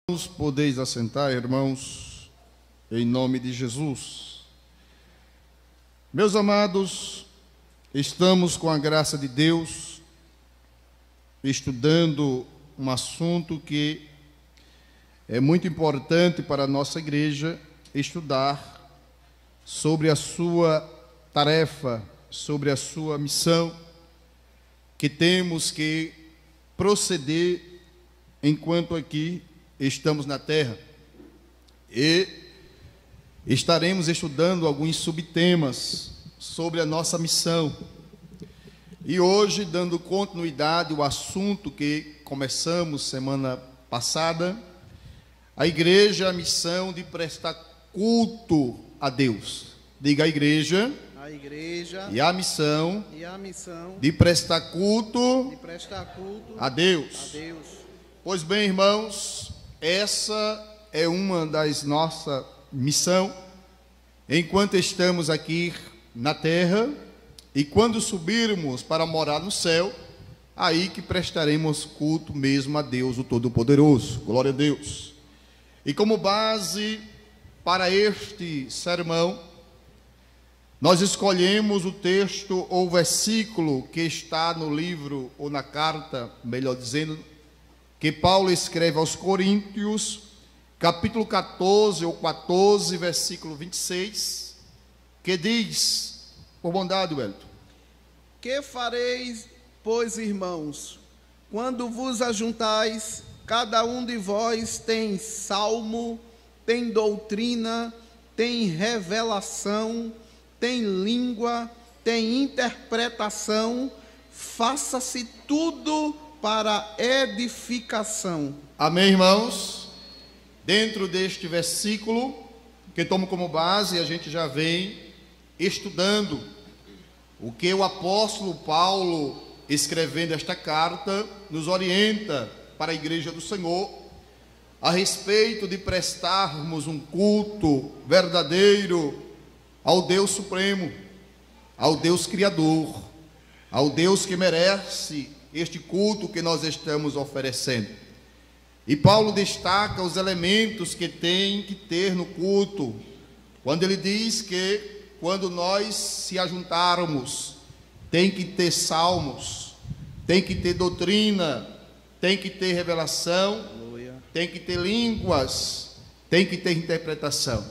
Podeis assentar, irmãos, em nome de Jesus. Meus amados, estamos com a graça de Deus estudando um assunto que é muito importante para a nossa igreja estudar, sobre a sua tarefa, sobre a sua missão, que temos que proceder enquanto aqui estamos na terra. E estaremos estudando alguns subtemas sobre a nossa missão. E hoje, dando continuidade ao assunto que começamos semana passada, a igreja, a missão de prestar culto a Deus. Diga: a igreja e a missão de prestar culto a Deus. Pois bem, irmãos, essa é uma das nossas missões enquanto estamos aqui na terra, e quando subirmos para morar no céu, aí que prestaremos culto mesmo a Deus, o Todo-Poderoso. Glória a Deus. E como base para este sermão, nós escolhemos o texto ou versículo que está no livro, ou na carta, melhor dizendo, que Paulo escreve aos Coríntios, capítulo 14, ou 14, versículo 26, que diz, por bondade, Wellington: Que fareis, pois, irmãos, quando vos ajuntais, cada um de vós tem salmo, tem doutrina, tem revelação, tem língua, tem interpretação, faça-se tudo para edificação. Amém, irmãos? Dentro deste versículo, que tomo como base, a gente já vem estudando o que o apóstolo Paulo, escrevendo esta carta, nos orienta para a igreja do Senhor, a respeito de prestarmos um culto verdadeiro ao Deus Supremo, ao Deus Criador, ao Deus que merece este culto que nós estamos oferecendo. E Paulo destaca os elementos que tem que ter no culto, quando ele diz que quando nós se ajuntarmos, tem que ter salmos, tem que ter doutrina, tem que ter revelação, tem que ter línguas, tem que ter interpretação.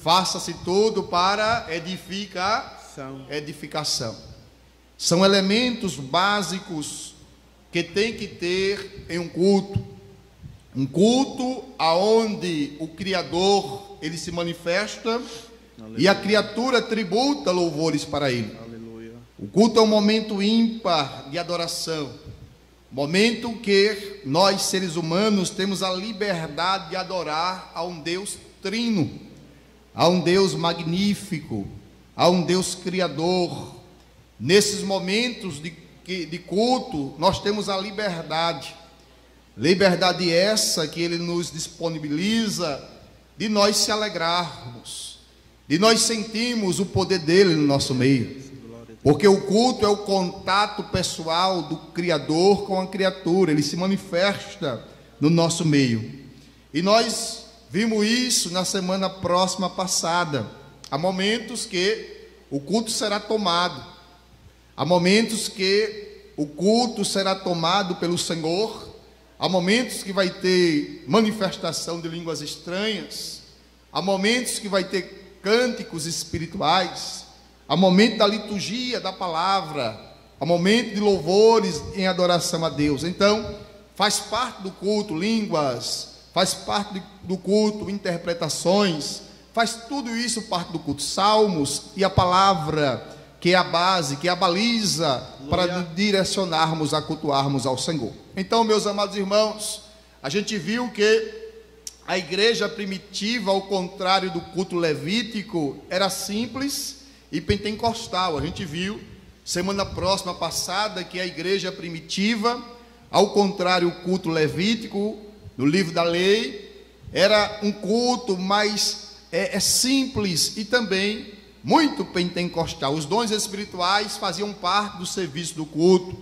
Faça-se tudo para edificação. São elementos básicos que tem que ter em um culto. Um culto aonde o Criador, ele se manifesta. Aleluia. E a criatura tributa louvores para ele. Aleluia. O culto é um momento ímpar de adoração. Momento que nós, seres humanos, temos a liberdade de adorar a um Deus trino, a um Deus magnífico, a um Deus criador. Nesses momentos de culto, nós temos a liberdade essa que Ele nos disponibiliza, de nós se alegrarmos, de nós sentirmos o poder dEle no nosso meio, porque o culto é o contato pessoal do Criador com a criatura. Ele se manifesta no nosso meio, e nós vimos isso na semana próxima passada. Há momentos que o culto será tomado, há momentos que o culto será tomado pelo Senhor, há momentos que vai ter manifestação de línguas estranhas, há momentos que vai ter cânticos espirituais, há momento da liturgia da palavra, há momento de louvores em adoração a Deus. Então, faz parte do culto línguas, faz parte do culto interpretações, faz tudo isso parte do culto, salmos e a palavra, que é a base, que é a baliza para nos direcionarmos a cultuarmos ao Senhor. Então, meus amados irmãos, a gente viu que a igreja primitiva, ao contrário do culto levítico, era simples e pentecostal. A gente viu semana próxima passada que a igreja primitiva, ao contrário do culto levítico, no livro da lei, era um culto mais simples e também muito pentecostal. Os dons espirituais faziam parte do serviço do culto.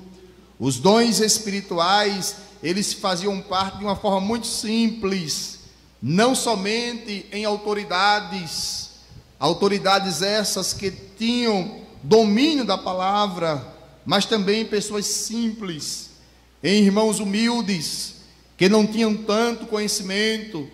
Os dons espirituais eles faziam parte de uma forma muito simples, não somente em autoridades essas que tinham domínio da palavra, mas também em pessoas simples, em irmãos humildes, que não tinham tanto conhecimento,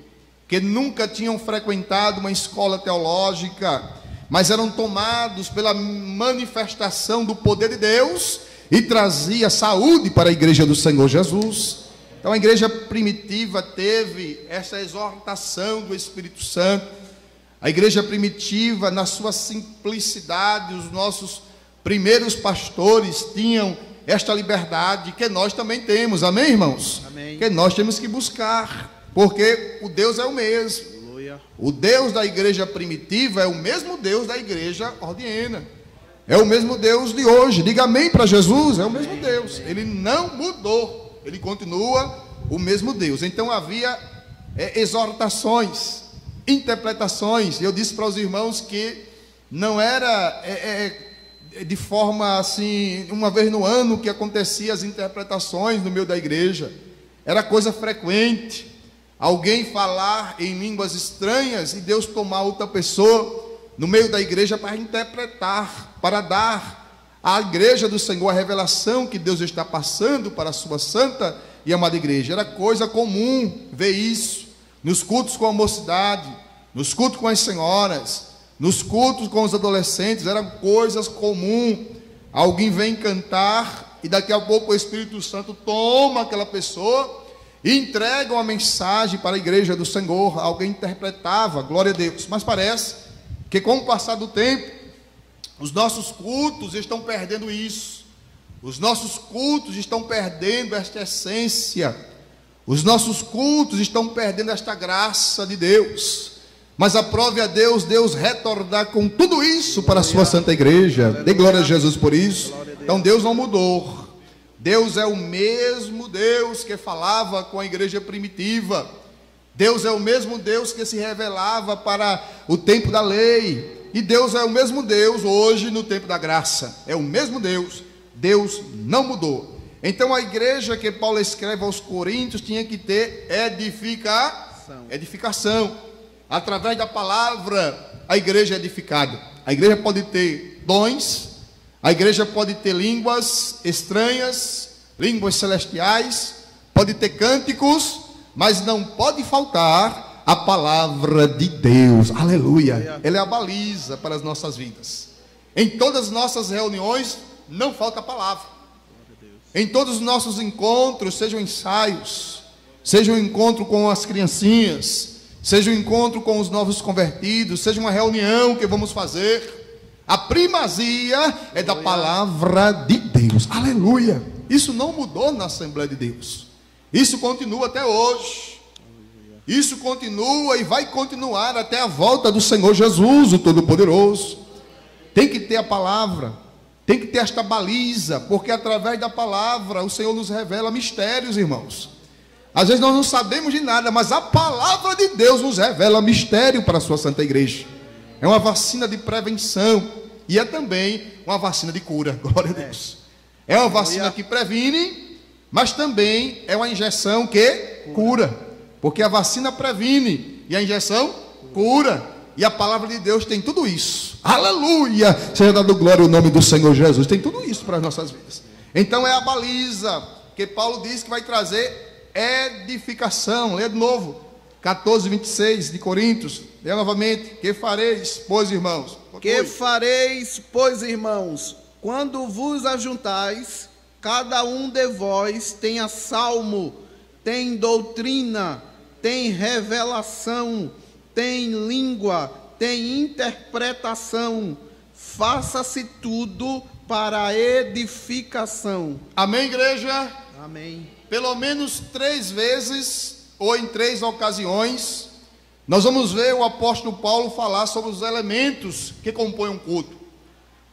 que nunca tinham frequentado uma escola teológica, mas eram tomados pela manifestação do poder de Deus e trazia saúde para a igreja do Senhor Jesus. Então a igreja primitiva teve essa exortação do Espírito Santo. A igreja primitiva, na sua simplicidade, os nossos primeiros pastores tinham esta liberdade que nós também temos, amém, irmãos? Amém. Que nós temos que buscar, porque o Deus é o mesmo. Aleluia. O Deus da igreja primitiva é o mesmo Deus da igreja ordiena, é o mesmo Deus de hoje. Diga amém para Jesus, é o mesmo Deus, ele não mudou, ele continua o mesmo Deus. Então havia exortações, interpretações, e eu disse para os irmãos que não era de forma assim, uma vez no ano que acontecia as interpretações no meio da igreja, era coisa frequente, alguém falar em línguas estranhas e Deus tomar outra pessoa no meio da igreja para interpretar, para dar à igreja do Senhor a revelação que Deus está passando para a sua santa e amada igreja. Era coisa comum ver isso nos cultos com a mocidade, nos cultos com as senhoras, nos cultos com os adolescentes. Eram coisas comuns. Alguém vem cantar e daqui a pouco o Espírito Santo toma aquela pessoa e entrega uma mensagem para a igreja do Senhor. Alguém interpretava, glória a Deus. Mas parece que com o passar do tempo, os nossos cultos estão perdendo isso. Os nossos cultos estão perdendo esta essência. Os nossos cultos estão perdendo esta graça de Deus. Mas aprove a Deus retornar com tudo isso para a sua santa igreja. Dê glória a Jesus por isso. Então Deus não mudou. Deus é o mesmo Deus que falava com a igreja primitiva. Deus é o mesmo Deus que se revelava para o tempo da lei. E Deus é o mesmo Deus hoje no tempo da graça. É o mesmo Deus. Deus não mudou. Então a igreja que Paulo escreve aos Coríntios tinha que ter edificação. Através da palavra a igreja é edificada. A igreja pode ter dons, a igreja pode ter línguas estranhas, línguas celestiais, pode ter cânticos, mas não pode faltar a palavra de Deus. Aleluia. Ela é a baliza para as nossas vidas. Em todas as nossas reuniões não falta a palavra. Em todos os nossos encontros, sejam ensaios, seja um encontro com as criancinhas, seja um encontro com os novos convertidos, seja uma reunião que vamos fazer, a primazia é da palavra de Deus. Aleluia. Isso não mudou na Assembleia de Deus. Isso continua até hoje. Isso continua e vai continuar até a volta do Senhor Jesus, o Todo-Poderoso. Tem que ter a palavra, tem que ter esta baliza, porque através da palavra o Senhor nos revela mistérios, irmãos. Às vezes nós não sabemos de nada, mas a palavra de Deus nos revela mistério para a sua santa igreja. É uma vacina de prevenção e é também uma vacina de cura, glória a Deus. É uma vacina que previne, mas também é uma injeção que cura, porque a vacina previne e a injeção cura. E a palavra de Deus tem tudo isso. Aleluia! Seja dado glória ao nome do Senhor Jesus. Tem tudo isso para as nossas vidas. Então é a baliza que Paulo diz que vai trazer edificação. Lê de novo 14:26 de Coríntios. Lê novamente. Que fareis, pois, irmãos? Que fareis, pois, irmãos? Quando vos ajuntais, cada um de vós tenha salmo, tem doutrina, tem revelação, tem língua, tem interpretação. Faça-se tudo para a edificação. Amém, igreja? Amém. Pelo menos 3 vezes, ou em 3 ocasiões, nós vamos ver o apóstolo Paulo falar sobre os elementos que compõem um culto.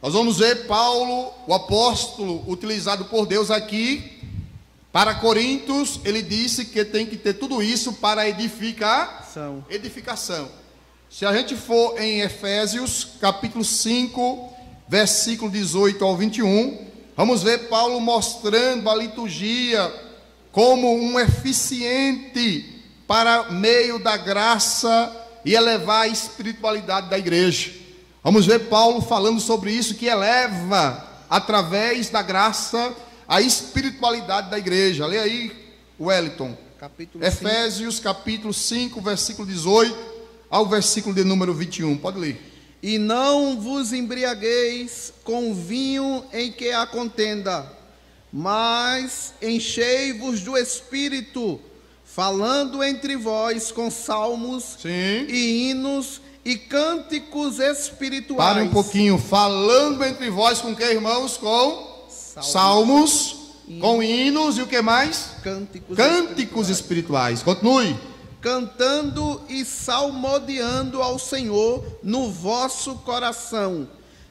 Nós vamos ver Paulo, o apóstolo utilizado por Deus aqui, para Coríntios, ele disse que tem que ter tudo isso para edificação. Se a gente for em Efésios, capítulo 5, versículo 18 ao 21, vamos ver Paulo mostrando a liturgia como um eficiente para meio da graça e elevar a espiritualidade da igreja. Vamos ver Paulo falando sobre isso, que eleva através da graça a espiritualidade da igreja. Lê aí, Wellington. Capítulo Efésios 5. Capítulo 5, versículo 18 ao versículo de número 21. Pode ler. E não vos embriagueis com vinho em que há contenda, mas enchei-vos do Espírito, falando entre vós com salmos Sim. e hinos e cânticos espirituais. Para um pouquinho. Falando entre vós com que, irmãos? Com salmos, com hinos e o que mais? Cânticos espirituais. Continue. Cantando e salmodiando ao Senhor no vosso coração,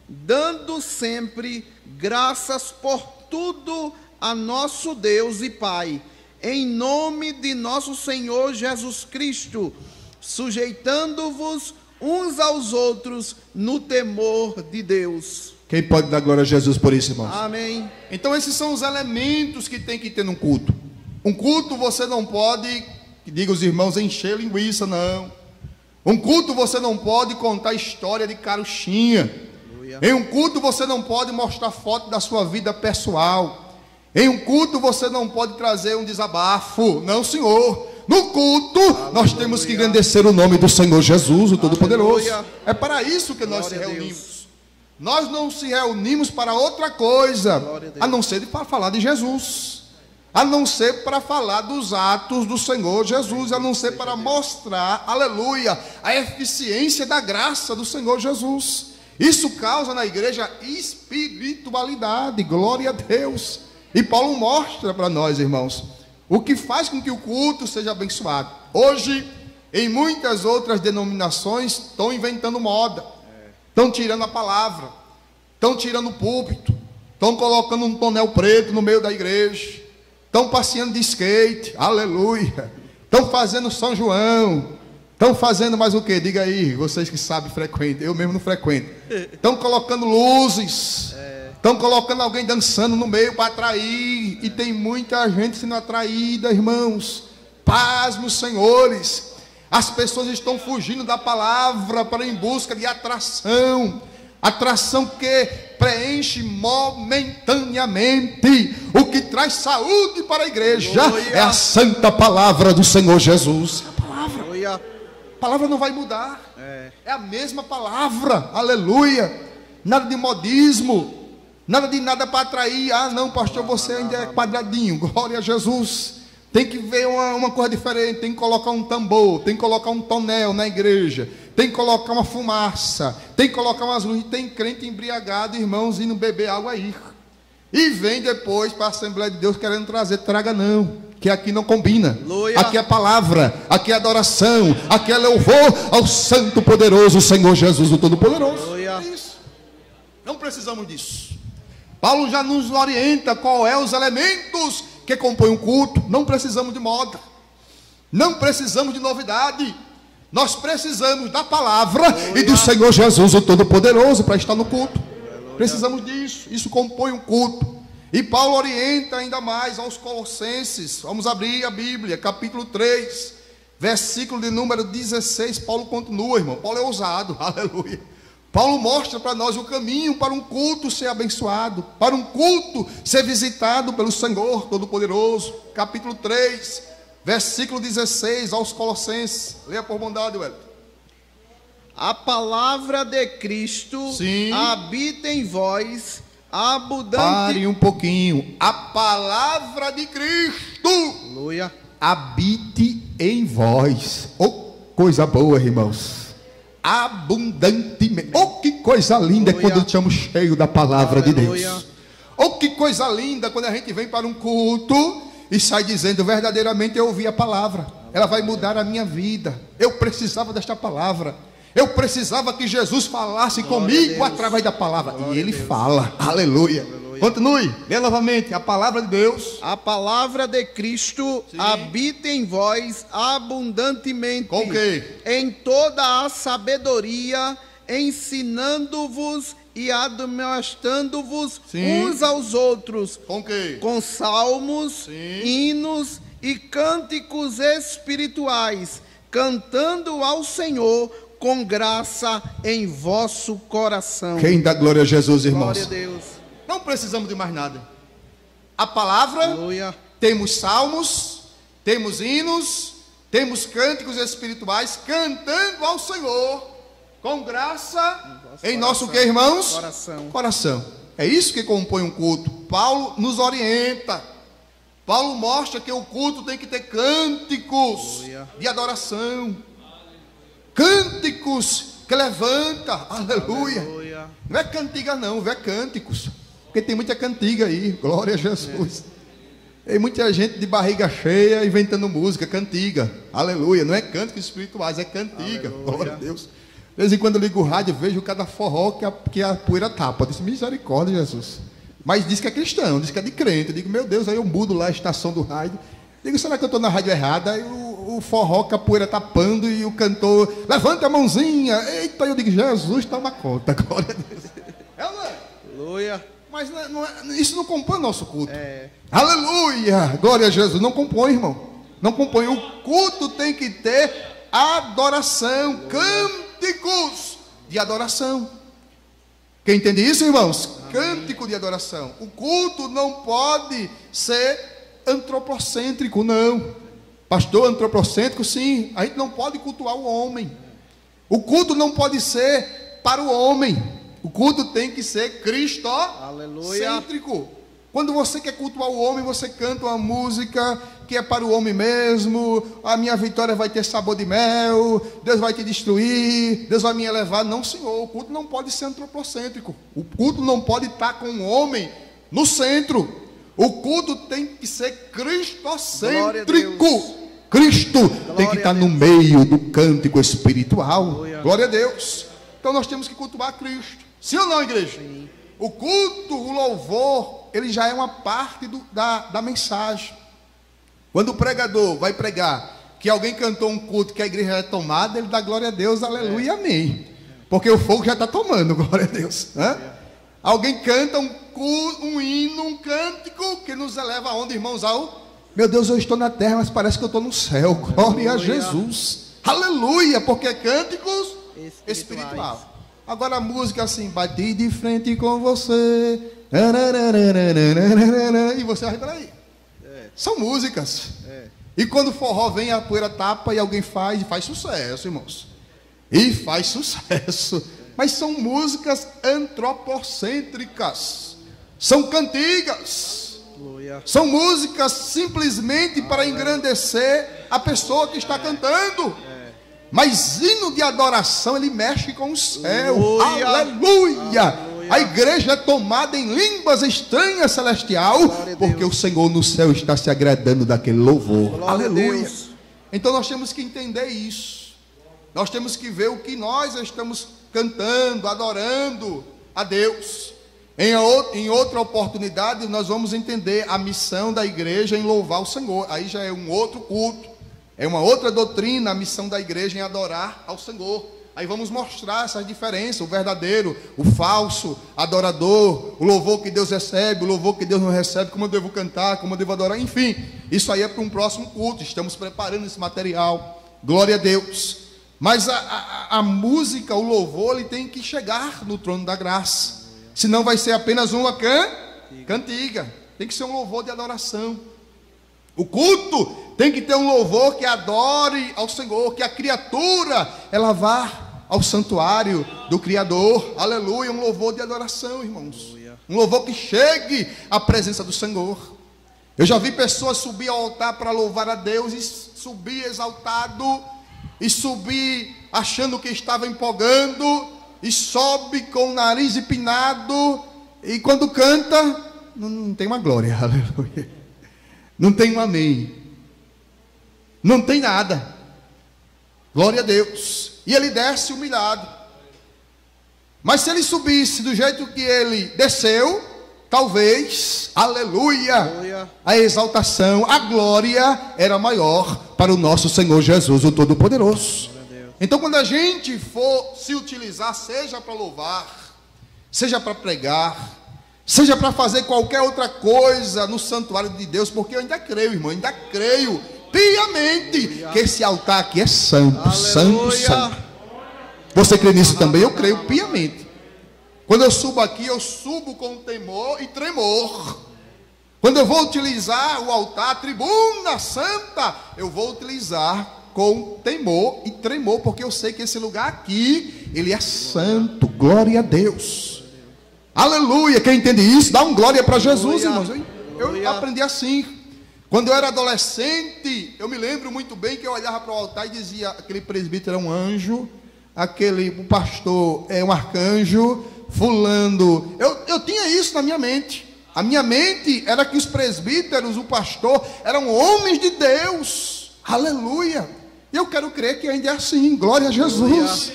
dando sempre graças por tudo a nosso Deus e Pai, em nome de nosso Senhor Jesus Cristo, sujeitando-vos uns aos outros no temor de Deus. Quem pode dar glória a Jesus por isso, irmãos? Amém. Então esses são os elementos que tem que ter num culto. Um culto você não pode, que diga os irmãos, encher linguiça, não. Um culto você não pode contar história de carochinha. Em um culto você não pode mostrar foto da sua vida pessoal. Em um culto você não pode trazer um desabafo. Não, Senhor. No culto nós temos que engrandecer o nome do Senhor Jesus, o Todo-Poderoso. É para isso que nós se reunimos. Nós não se reunimos para outra coisa, a não ser para falar de Jesus, a não ser para falar dos atos do Senhor Jesus, a não ser para mostrar, aleluia, a eficiência da graça do Senhor Jesus. Isso causa na igreja espiritualidade, glória a Deus. E Paulo mostra para nós, irmãos, o que faz com que o culto seja abençoado. Hoje, em muitas outras denominações, estão inventando moda, estão tirando a palavra, estão tirando o púlpito, estão colocando um tonel preto no meio da igreja, estão passeando de skate, aleluia, estão fazendo São João, estão fazendo mais o que? Diga aí, vocês que sabem, frequentam, eu mesmo não frequento. Estão colocando luzes, estão colocando alguém dançando no meio para atrair, e tem muita gente sendo atraída, irmãos. Pasmos, senhores, as pessoas estão fugindo da palavra para em busca de atração, atração que preenche momentaneamente. O que traz saúde para a igreja é a santa palavra do Senhor Jesus. A palavra não vai mudar, é a mesma palavra, aleluia. Nada de modismo, nada de nada para atrair. Ah não, pastor, você ainda é quadradinho, glória a Jesus. Tem que ver uma coisa diferente, tem que colocar um tambor, tem que colocar um tonel na igreja, tem que colocar uma fumaça, tem que colocar umas luzes. Tem crente embriagado, irmãos, indo beber água aí, e vem depois para a Assembleia de Deus querendo trazer. Traga não, que aqui não combina. Aleluia. Aqui é palavra, aqui é adoração, aqui é louvor ao santo poderoso Senhor Jesus, o Todo-Poderoso. É isso. Não precisamos disso. Paulo já nos orienta qual é os elementos que compõem um culto. Não precisamos de moda, não precisamos de novidade. Nós precisamos da palavra e do Senhor Jesus, o Todo-Poderoso, para estar no culto. Precisamos disso, isso compõe um culto. E Paulo orienta ainda mais aos Colossenses. Vamos abrir a Bíblia, capítulo 3, versículo de número 16. Paulo continua, irmão. Paulo é ousado, aleluia. Paulo mostra para nós o caminho para um culto ser abençoado, para um culto ser visitado pelo Senhor Todo-Poderoso. Capítulo 3, versículo 16 aos Colossenses. Leia por bondade, Wellington. A palavra de Cristo habita em vós, abundante. Pare um pouquinho. A palavra de Cristo, aleluia, habite em vós. Oh, coisa boa, irmãos. Abundantemente. Oh, que coisa linda quando estamos cheios da palavra de Deus. Oh, que coisa linda quando a gente vem para um culto e sai dizendo: verdadeiramente eu ouvi a palavra, ela vai mudar a minha vida. Eu precisava desta palavra, eu precisava que Jesus falasse comigo através da palavra. E Ele fala, aleluia. Continue, lê novamente. A palavra de Deus, a palavra de Cristo habita em vós abundantemente. Com quê? Em toda a sabedoria, ensinando-vos e admoestando-vos Sim. uns aos outros Com quê? com salmos, Sim. hinos e cânticos espirituais, cantando ao Senhor com graça em vosso coração. Quem dá glória a Jesus, irmãos? Glória a Deus. Não precisamos de mais nada. A palavra, Aleluia. temos salmos, temos hinos, temos cânticos espirituais, cantando ao Senhor com graça em nosso que, irmãos? Coração. Coração. É isso que compõe um culto. Paulo nos orienta. Paulo mostra que o culto tem que ter cânticos Aleluia. de adoração. Cânticos que levanta. Aleluia. Aleluia. Não é cantiga não, é cânticos. Porque tem muita cantiga aí. Glória a Jesus. Tem muita gente de barriga cheia inventando música, cantiga. Aleluia. Não é cânticos espirituais, é cantiga. Aleluia. Glória a Deus. De vez em quando eu ligo o rádio, vejo cada forró que a poeira tapa. Eu disse, misericórdia, Jesus. Mas diz que é cristão, diz que é de crente. Eu digo, meu Deus, aí eu mudo lá a estação do rádio. Digo, será que eu estou na rádio errada? Aí o forró com a poeira tapando e o cantor, levanta a mãozinha. Eita, eu digo, Jesus, toma conta. Glória a Deus. É ou não é? Aleluia. Mas isso não compõe o nosso culto. É. Aleluia! Glória a Jesus. Não compõe, irmão. Não compõe. O culto tem que ter adoração, cânticos de adoração. Quem entende isso, irmãos? Amém. Cântico de adoração. O culto não pode ser antropocêntrico, não. Pastor, antropocêntrico, sim. A gente não pode cultuar o homem. O culto não pode ser para o homem. O culto tem que ser cristocêntrico. Quando você quer cultuar o homem, você canta uma música que é para o homem mesmo. A minha vitória vai ter sabor de mel. Deus vai te destruir. Deus vai me elevar. Não, Senhor. O culto não pode ser antropocêntrico. O culto não pode estar com o homem no centro. O culto tem que ser cristocêntrico. Cristo tem que estar no meio do cântico espiritual. Glória a Deus. Então nós temos que cultuar Cristo. Sim ou não, igreja? Sim. O culto, o louvor, ele já é uma parte da mensagem. Quando o pregador vai pregar que alguém cantou um culto que a igreja é tomada, ele dá glória a Deus, aleluia e amém. Porque o fogo já está tomando, glória a Deus. Alguém canta um hino, um cântico que nos eleva aonde, irmãos? Meu Deus, eu estou na terra, mas parece que eu estou no céu. Glória a Jesus. Aleluia, porque é cânticos espiritual. Agora a música assim, bati de frente com você. E você vai para aí. São músicas. E quando o forró vem, a poeira tapa e alguém faz sucesso, irmãos. E faz sucesso. Mas são músicas antropocêntricas. São cantigas. São músicas simplesmente para engrandecer a pessoa que está cantando. Mas hino de adoração, ele mexe com o céu. Aleluia! A igreja é tomada em línguas estranhas celestial, porque o Senhor no céu está se agradando daquele louvor. Aleluia! Então nós temos que entender isso. Nós temos que ver o que nós estamos cantando, adorando a Deus. Em outra oportunidade, nós vamos entender a missão da igreja em louvar o Senhor. Aí já é um outro culto. É uma outra doutrina, a missão da igreja em adorar ao Senhor. Aí vamos mostrar essas diferenças, o verdadeiro, o falso, adorador, o louvor que Deus recebe, o louvor que Deus não recebe, como eu devo cantar, como eu devo adorar, enfim. Isso aí é para um próximo culto, estamos preparando esse material, glória a Deus. Mas a música, o louvor, ele tem que chegar no trono da graça. Senão vai ser apenas uma cantiga, tem que ser um louvor de adoração. O culto tem que ter um louvor que adore ao Senhor, que a criatura ela vá ao santuário do Criador. Aleluia, um louvor de adoração, irmãos. Um louvor que chegue à presença do Senhor. Eu já vi pessoas subir ao altar para louvar a Deus e subir exaltado, e subir achando que estava empolgando, e sobe com o nariz empinado, e quando canta, não tem uma glória, aleluia. Não tem um amém. Não tem nada. Glória a Deus. E ele desce humilhado. Mas se ele subisse do jeito que ele desceu, talvez, aleluia, a exaltação, a glória era maior para o nosso Senhor Jesus, o Todo-Poderoso. Então quando a gente for se utilizar, seja para louvar, seja para pregar, seja para fazer qualquer outra coisa no santuário de Deus, porque eu ainda creio, irmão, ainda creio piamente que esse altar aqui é santo, santo, santo. Você crê nisso também? Eu creio piamente. Quando eu subo aqui, eu subo com temor e tremor. Quando eu vou utilizar o altar, a tribuna santa, eu vou utilizar com temor e tremor, porque eu sei que esse lugar aqui, ele é santo. Glória a Deus. Aleluia. Quem entende isso, dá um glória para Jesus, irmãos. Eu aprendi assim. Quando eu era adolescente, eu me lembro muito bem que eu olhava para o altar e dizia: aquele presbítero é um anjo, o pastor é um arcanjo, fulano. Eu tinha isso na minha mente. A minha mente era que os presbíteros, o pastor, eram homens de Deus. Aleluia. E eu quero crer que ainda é assim. Glória a Jesus.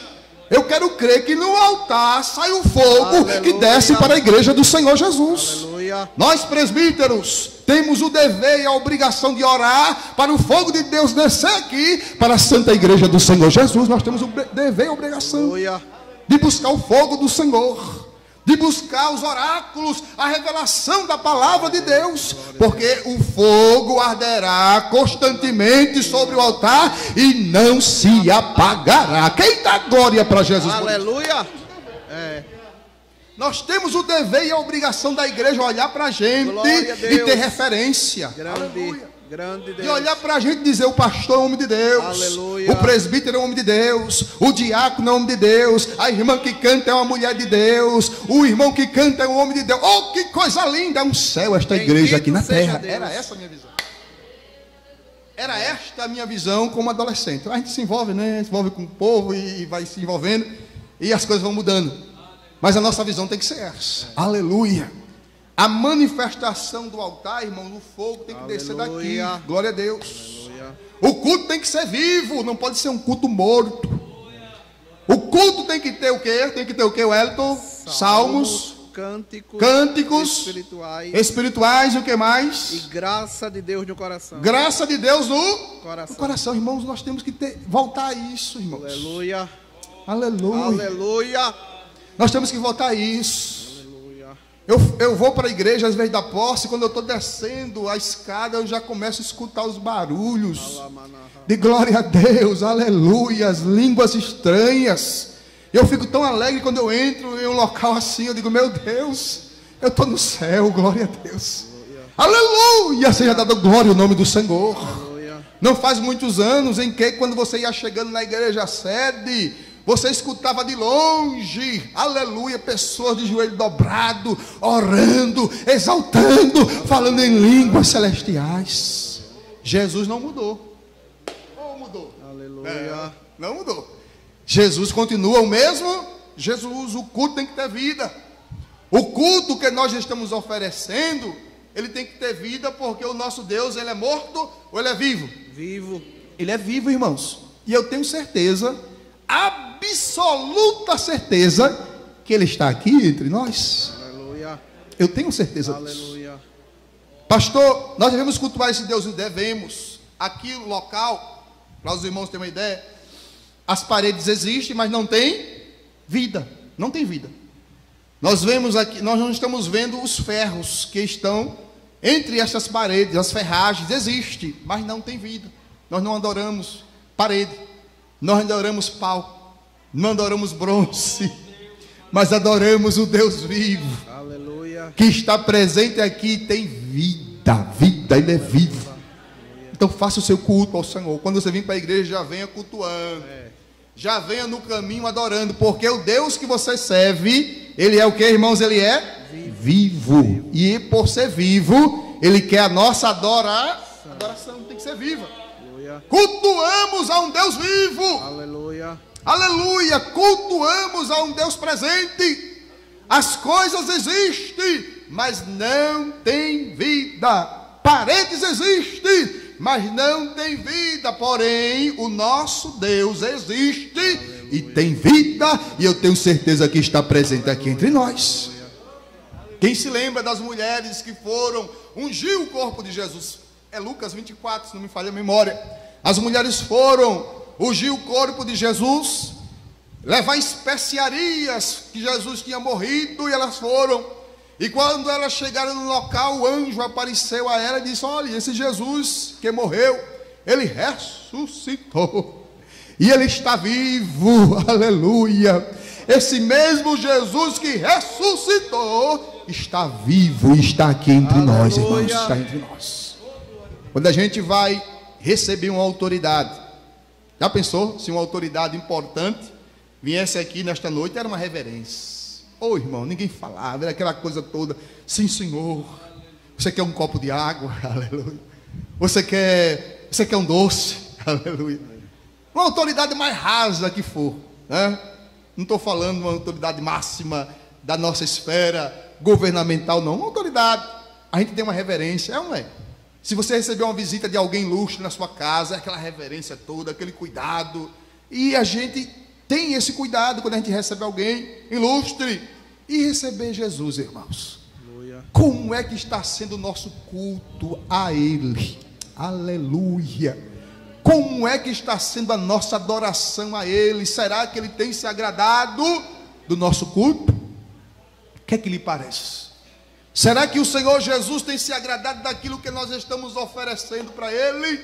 Eu quero crer que no altar sai o fogo que desce para a igreja do Senhor Jesus. Aleluia. Nós presbíteros temos o dever e a obrigação de orar para o fogo de Deus descer aqui para a santa igreja do Senhor Jesus. Nós temos o dever e a obrigação de buscar o fogo do Senhor, de buscar os oráculos, a revelação da palavra de Deus, porque o fogo arderá constantemente sobre o altar e não se apagará. Quem dá glória para Jesus? Aleluia. Nós temos o dever e a obrigação da igreja olhar para a gente e ter referência. Grande Deus. E olhar para a gente e dizer: o pastor é homem de Deus. Aleluia. O presbítero é homem de Deus. O diácono é homem de Deus. A irmã que canta é uma mulher de Deus. O irmão que canta é um homem de Deus. Oh, que coisa linda! É um céu esta igreja aqui na terra. Era essa a minha visão. Era esta a minha visão como adolescente. A gente se envolve, né? Se envolve com o povo e vai se envolvendo. E as coisas vão mudando. Mas a nossa visão tem que ser essa. Aleluia. A manifestação do altar, irmão, o fogo tem que descer daqui. Glória a Deus. Aleluia. O culto tem que ser vivo, não pode ser um culto morto. O culto tem que ter o quê? Tem que ter o quê, Wellington? Salmos, cânticos espirituais, e o que mais? E graça de Deus no coração. Graça de Deus no coração. Irmãos, nós temos que voltar a isso, irmãos. Aleluia. Aleluia. Aleluia. Nós temos que voltar a isso. Eu vou para a igreja às vezes da posse, quando eu estou descendo a escada, eu já começo a escutar os barulhos de glória a Deus, aleluia, as línguas estranhas. Eu fico tão alegre quando eu entro em um local assim, eu digo: meu Deus, eu estou no céu, glória a Deus. Aleluia, seja dado glória ao nome do Senhor. Não faz muitos anos em que, quando você ia chegando na igreja sede, você escutava de longe, aleluia, pessoas de joelho dobrado, orando, exaltando, falando em línguas celestiais. Jesus não mudou. Ou mudou? Aleluia. Não mudou. Jesus continua o mesmo. Jesus, o culto tem que ter vida. O culto que nós estamos oferecendo, ele tem que ter vida, porque o nosso Deus, ele é morto ou ele é vivo? Vivo. Ele é vivo, irmãos. E eu tenho certeza, absoluta certeza, que ele está aqui entre nós. Aleluia. Eu tenho certeza disso. Pastor, nós devemos cultuar esse Deus, devemos. Aqui no local, para os irmãos terem uma ideia, as paredes existem, mas não tem vida. Não tem vida. Nós vemos aqui, nós não estamos vendo os ferros que estão entre essas paredes, as ferragens existem, mas não tem vida. Nós não adoramos parede, nós adoramos pau, não adoramos bronze, mas adoramos o Deus vivo. Aleluia. Que está presente aqui e tem vida, ele é vivo. Então faça o seu culto ao Senhor. Quando você vir para a igreja, já venha cultuando, já venha no caminho adorando, porque o Deus que você serve, ele é o que, irmãos? Ele é vivo. E por ser vivo, ele quer a nossa adoração, tem que ser viva. Aleluia. Cultuamos a um Deus vivo. Aleluia. Aleluia. Cultuamos a um Deus presente. As coisas existem, mas não tem vida. Paredes existem, mas não tem vida. Porém, o nosso Deus existe e tem vida, e eu tenho certeza que está presente aqui entre nós. Quem se lembra das mulheres que foram ungir o corpo de Jesus? É Lucas 24, se não me falha a memória. As mulheres foram ungir o corpo de Jesus, levar especiarias que Jesus tinha morrido, e elas foram. E quando elas chegaram no local, o anjo apareceu a ela e disse: olha, esse Jesus que morreu, ele ressuscitou, e ele está vivo, aleluia. Esse mesmo Jesus que ressuscitou está vivo e está aqui entre nós, irmãos, está entre nós. Quando a gente vai receber uma autoridade, já pensou se uma autoridade importante viesse aqui nesta noite? Era uma reverência. Ô irmão, ninguém falava, era aquela coisa toda. Sim, senhor, você quer um copo de água? Aleluia. Você quer um doce? Aleluia. Uma autoridade mais rasa que for, né? Não estou falando de uma autoridade máxima da nossa esfera governamental, não. Uma autoridade, a gente tem uma reverência, não é? Se você receber uma visita de alguém ilustre na sua casa, é aquela reverência toda, aquele cuidado. E a gente tem esse cuidado quando a gente recebe alguém ilustre. E receber Jesus, irmãos. Aleluia. Como é que está sendo o nosso culto a Ele? Aleluia. Como é que está sendo a nossa adoração a Ele? Será que Ele tem se agradado do nosso culto? O que é que lhe parece? Será que o Senhor Jesus tem se agradado daquilo que nós estamos oferecendo para Ele?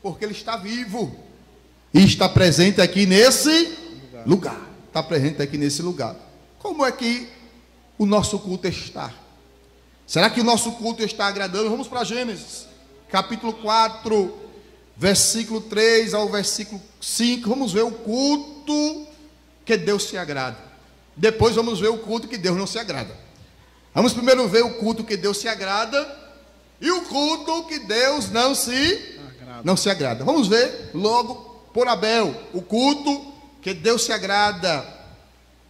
Porque Ele está vivo e está presente aqui nesse lugar. Está presente aqui nesse lugar. Como é que o nosso culto está? Será que o nosso culto está agradando? Vamos para Gênesis, capítulo 4, versículo 3 ao versículo 5. Vamos ver o culto que Deus se agrada. Depois vamos ver o culto que Deus não se agrada. Vamos primeiro ver o culto que Deus se agrada e o culto que Deus não se agrada. Vamos ver logo por Abel, o culto que Deus se agrada.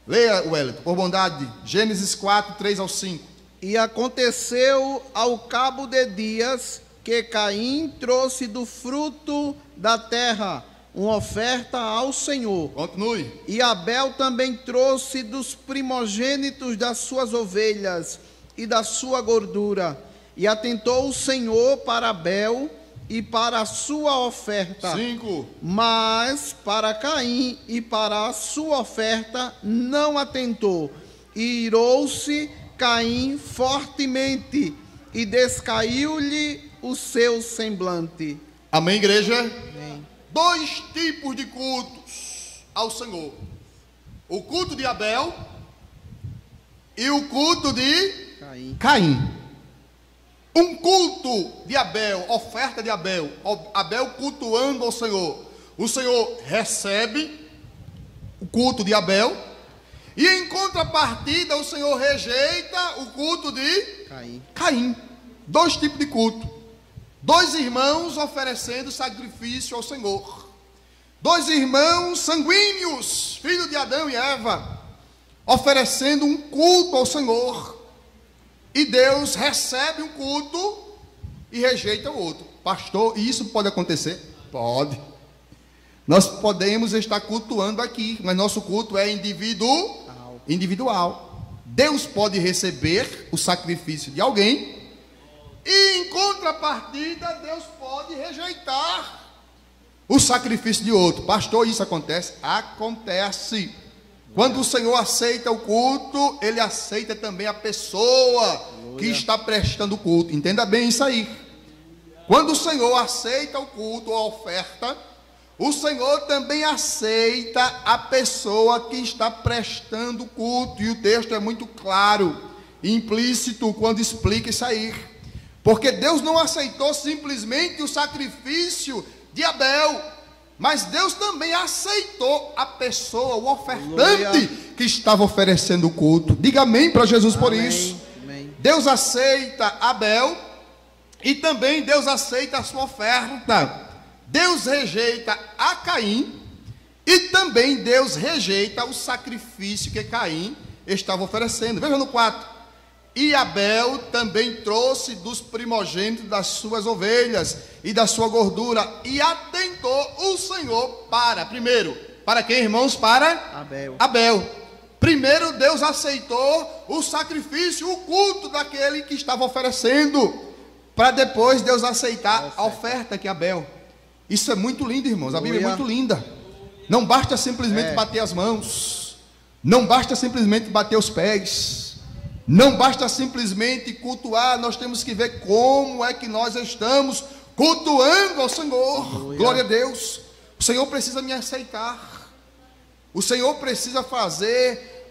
Leia, Wellington, por bondade, Gênesis 4, 3 ao 5. E aconteceu ao cabo de dias que Caim trouxe do fruto da terra uma oferta ao Senhor. Continue. E Abel também trouxe dos primogênitos das suas ovelhas e da sua gordura. E atentou o Senhor para Abel e para a sua oferta. 5. Mas para Caim e para a sua oferta não atentou. E irou-se Caim fortemente e descaiu-lhe o seu semblante. Amém, igreja? Amém. 2 tipos de cultos ao Senhor: o culto de Abel e o culto de Caim. Um culto de Abel, oferta de Abel, Abel cultuando ao Senhor. O Senhor recebe o culto de Abel e em contrapartida o Senhor rejeita o culto de Caim. 2 tipos de culto. 2 irmãos oferecendo sacrifício ao Senhor. 2 irmãos sanguíneos, filhos de Adão e Eva, oferecendo um culto ao Senhor. E Deus recebe um culto e rejeita o outro. Pastor, e isso pode acontecer? Pode. Nós podemos estar cultuando aqui, mas nosso culto é individual. Deus pode receber o sacrifício de alguém e, em contrapartida, Deus pode rejeitar o sacrifício de outro. Pastor, isso acontece? Acontece. Quando o Senhor aceita o culto, Ele aceita também a pessoa que está prestando o culto. Entenda bem isso aí. Quando o Senhor aceita o culto, a oferta, o Senhor também aceita a pessoa que está prestando o culto. E o texto é muito claro, implícito, quando explica isso aí. Porque Deus não aceitou simplesmente o sacrifício de Abel, mas Deus também aceitou a pessoa, o ofertante que estava oferecendo o culto. Diga amém para Jesus por isso. Amém. Deus aceita Abel e também Deus aceita a sua oferta. Deus rejeita a Caim e também Deus rejeita o sacrifício que Caim estava oferecendo. Veja no 4. E Abel também trouxe dos primogênitos das suas ovelhas e da sua gordura, e atentou o Senhor primeiro, para quem, irmãos? Para Abel. Primeiro Deus aceitou o sacrifício, o culto daquele que estava oferecendo, para depois Deus aceitar a oferta que Abel. Isso é muito lindo, irmãos, a Bíblia é muito linda. Não basta simplesmente bater as mãos, não basta simplesmente bater os pés, não basta simplesmente cultuar. Nós temos que ver como é que nós estamos cultuando ao Senhor. Aleluia. Glória a Deus. O Senhor precisa me aceitar. O Senhor precisa fazer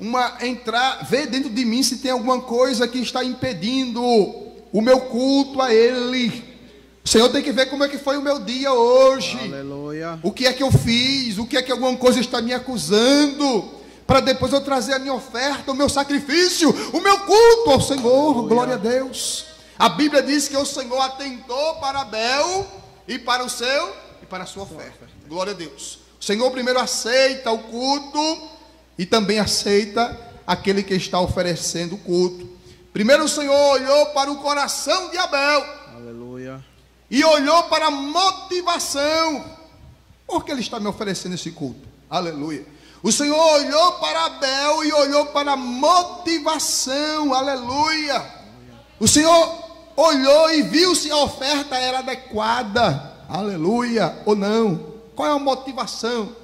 ver dentro de mim se tem alguma coisa que está impedindo o meu culto a Ele. O Senhor tem que ver como é que foi o meu dia hoje. Aleluia. O que é que eu fiz? O que é que alguma coisa está me acusando? Para depois eu trazer a minha oferta, o meu sacrifício, o meu culto ao Senhor. Aleluia. Glória a Deus. A Bíblia diz que o Senhor atentou para Abel e para a sua oferta. Glória a Deus. O Senhor primeiro aceita o culto e também aceita aquele que está oferecendo o culto. Primeiro o Senhor olhou para o coração de Abel. Aleluia. E olhou para a motivação. Por que ele está me oferecendo esse culto? Aleluia. O Senhor olhou para Abel e olhou para a motivação. Aleluia. O Senhor olhou e viu se a oferta era adequada. Aleluia. Ou não. Qual é a motivação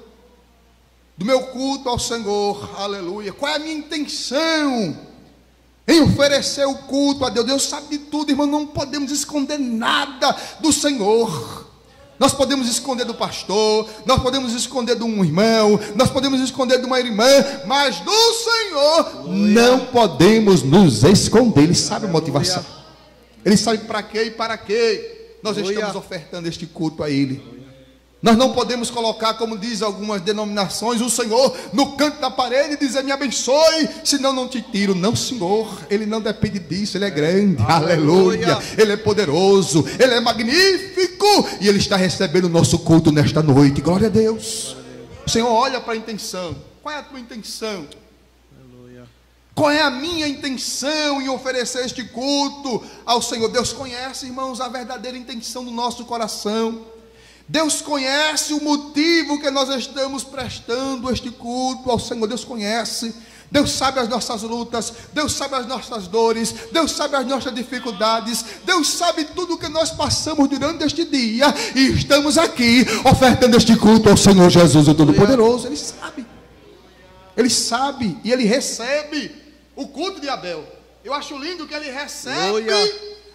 do meu culto ao Senhor? Aleluia. Qual é a minha intenção em oferecer o culto a Deus? Deus sabe de tudo, irmão. Não podemos esconder nada do Senhor. Nós podemos esconder do pastor, nós podemos esconder de um irmão, nós podemos esconder de uma irmã, mas do Senhor não podemos nos esconder. Ele sabe a motivação, Ele sabe para quê e para quê nós estamos ofertando este culto a Ele. Nós não podemos colocar, como diz algumas denominações, o Senhor no canto da parede e dizer: me abençoe, senão não te tiro. Não, Senhor, Ele não depende disso. Ele é grande, aleluia. Ele é poderoso, Ele é magnífico, e Ele está recebendo o nosso culto nesta noite. Glória a Deus. O Senhor olha para a intenção. Qual é a tua intenção? Aleluia. Qual é a minha intenção em oferecer este culto ao Senhor? Deus conhece, irmãos, a verdadeira intenção do nosso coração. Deus conhece o motivo que nós estamos prestando este culto ao Senhor. Deus conhece. Deus sabe as nossas lutas, Deus sabe as nossas dores, Deus sabe as nossas dificuldades, Deus sabe tudo o que nós passamos durante este dia, e estamos aqui ofertando este culto ao Senhor Jesus, o Todo-Poderoso. Ele sabe e Ele recebe o culto de Abel. Eu acho lindo que Ele recebe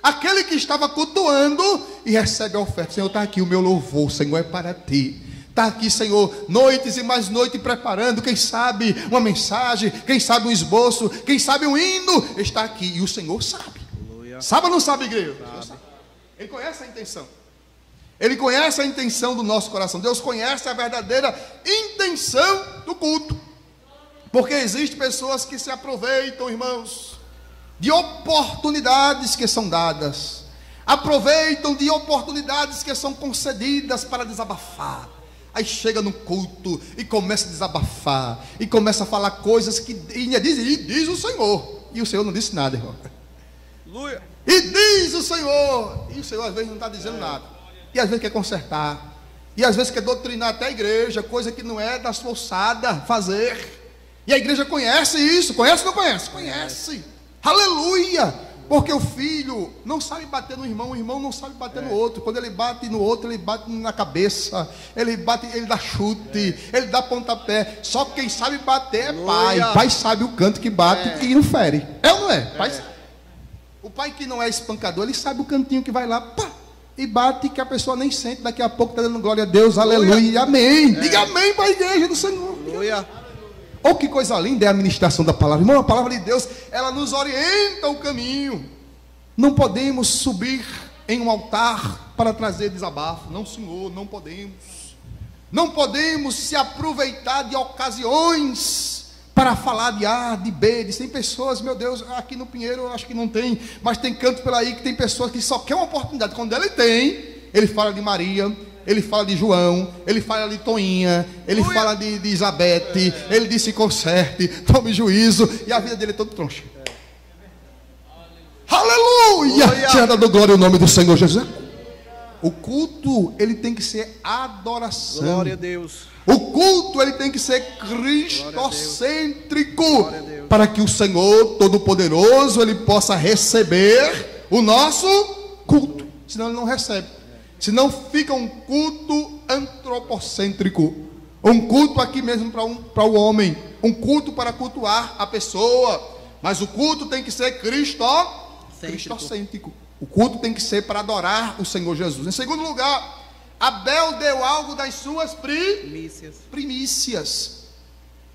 aquele que estava cultuando e recebe a oferta. Senhor, está aqui o meu louvor, Senhor, é para Ti. Está aqui, Senhor, noites e mais noites preparando, quem sabe uma mensagem, quem sabe um esboço, quem sabe um hino, está aqui, e o Senhor sabe. Aleluia. Sabe ou não sabe, igreja? Sabe. Ele conhece a intenção. Ele conhece a intenção do nosso coração. Deus conhece a verdadeira intenção do culto. Porque existem pessoas que se aproveitam, irmãos, de oportunidades que são dadas, aproveitam de oportunidades que são concedidas para desabafar. Aí chega no culto e começa a desabafar, e começa a falar coisas que diz o Senhor, e o Senhor não disse nada, irmão. Aleluia. E diz o Senhor, e o Senhor às vezes não está dizendo nada, e às vezes quer consertar, e às vezes quer doutrinar até a igreja, coisa que não é da sua alçada fazer, e a igreja conhece isso. Conhece ou não conhece? Conhece. Aleluia. Porque o filho não sabe bater no irmão, o irmão não sabe bater no outro. Quando ele bate no outro, ele bate na cabeça, ele bate, ele dá chute, ele dá pontapé. Só que quem sabe bater é pai. Pai sabe o canto que bate e não fere. É ou não é? Pai sabe. O pai que não é espancador, ele sabe o cantinho que vai lá, pá, e bate, que a pessoa nem sente. Daqui a pouco está dando glória a Deus, aleluia, e amém. Diga amém para a igreja do Senhor. Aleluia. Oh, que coisa linda é a ministração da palavra. Irmão, a palavra de Deus, ela nos orienta o caminho. Não podemos subir em um altar para trazer desabafo. Não, Senhor, não podemos. Não podemos se aproveitar de ocasiões para falar de A, de B, de 100 pessoas. Meu Deus, aqui no Pinheiro eu acho que não tem, mas tem canto por aí que tem pessoas que só querem uma oportunidade. Quando ele tem, ele fala de Maria, ele fala de João, ele fala de Toinha, ele fala de Isabete, ele diz: se conserte, tome juízo, e a vida dele é todo troncha. Aleluia! Seja dado glória ao nome do Senhor Jesus. O culto, ele tem que ser adoração. Glória a Deus. O culto, ele tem que ser cristocêntrico, para que o Senhor Todo-Poderoso, ele possa receber o nosso culto. Senão ele não recebe. Senão fica um culto antropocêntrico, Um culto aqui mesmo para o homem, um culto para cultuar a pessoa, mas o culto tem que ser cristocêntrico. O culto tem que ser para adorar o Senhor Jesus. Em segundo lugar, Abel deu algo das suas primícias.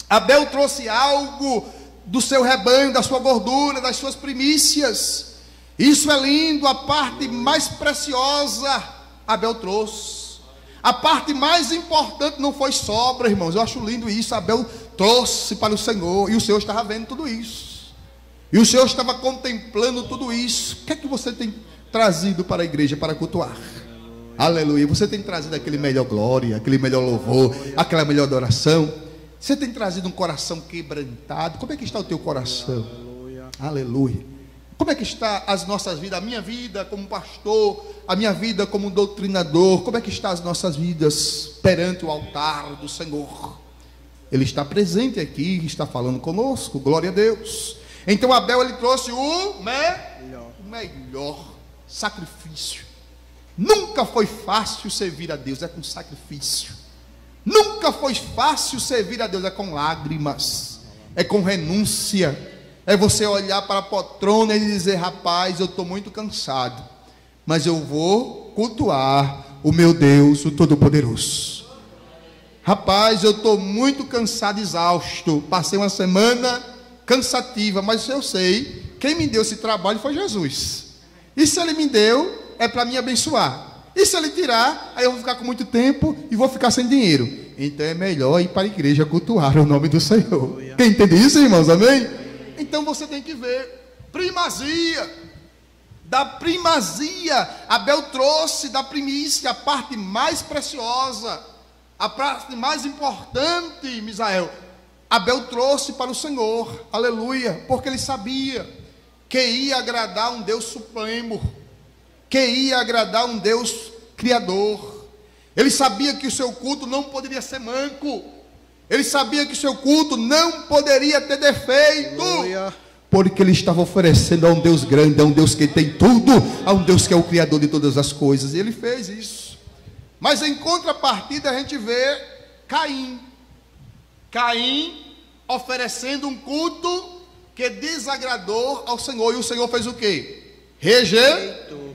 Abel trouxe algo do seu rebanho, da sua gordura, das suas primícias. Isso é lindo. A parte mais preciosa Abel trouxe. A parte mais importante não foi sobra, irmãos. Eu acho lindo isso. Abel trouxe para o Senhor, e o Senhor estava vendo tudo isso. E o Senhor estava contemplando tudo isso. O que é que você tem trazido para a igreja para cultuar? Aleluia. Você tem trazido aquele melhor glória, aquele melhor louvor, aquela melhor adoração? Você tem trazido um coração quebrantado? Como é que está o teu coração? Aleluia. Como é que está as nossas vidas? A minha vida como pastor, a minha vida como doutrinador. Como é que está as nossas vidas perante o altar do Senhor? Ele está presente aqui, está falando conosco. Glória a Deus. Então Abel, ele trouxe o melhor sacrifício. Nunca foi fácil servir a Deus, é com sacrifício. Nunca foi fácil servir a Deus, é com lágrimas, é com renúncia. É você olhar para a poltrona e dizer: rapaz, eu estou muito cansado, mas eu vou cultuar o meu Deus, o Todo-Poderoso. Rapaz, eu estou muito cansado, exausto, passei uma semana cansativa, mas eu sei, quem me deu esse trabalho foi Jesus. E se Ele me deu, é para me abençoar. E se Ele tirar, aí eu vou ficar com muito tempo e vou ficar sem dinheiro. Então é melhor ir para a igreja cultuar o nome do Senhor. Quem entende isso, irmãos? Amém? Então você tem que ver primazia. Da primazia, Abel trouxe da primícia a parte mais preciosa, a parte mais importante, Misael. Abel trouxe para o Senhor, aleluia, porque ele sabia que ia agradar um Deus supremo, que ia agradar um Deus criador. Ele sabia que o seu culto não poderia ser manco, ele sabia que o seu culto não poderia ter defeito, aleluia, porque ele estava oferecendo a um Deus grande, a um Deus que tem tudo, a um Deus que é o criador de todas as coisas, e ele fez isso. Mas em contrapartida a gente vê Caim oferecendo um culto que desagradou ao Senhor. E o Senhor fez o quê?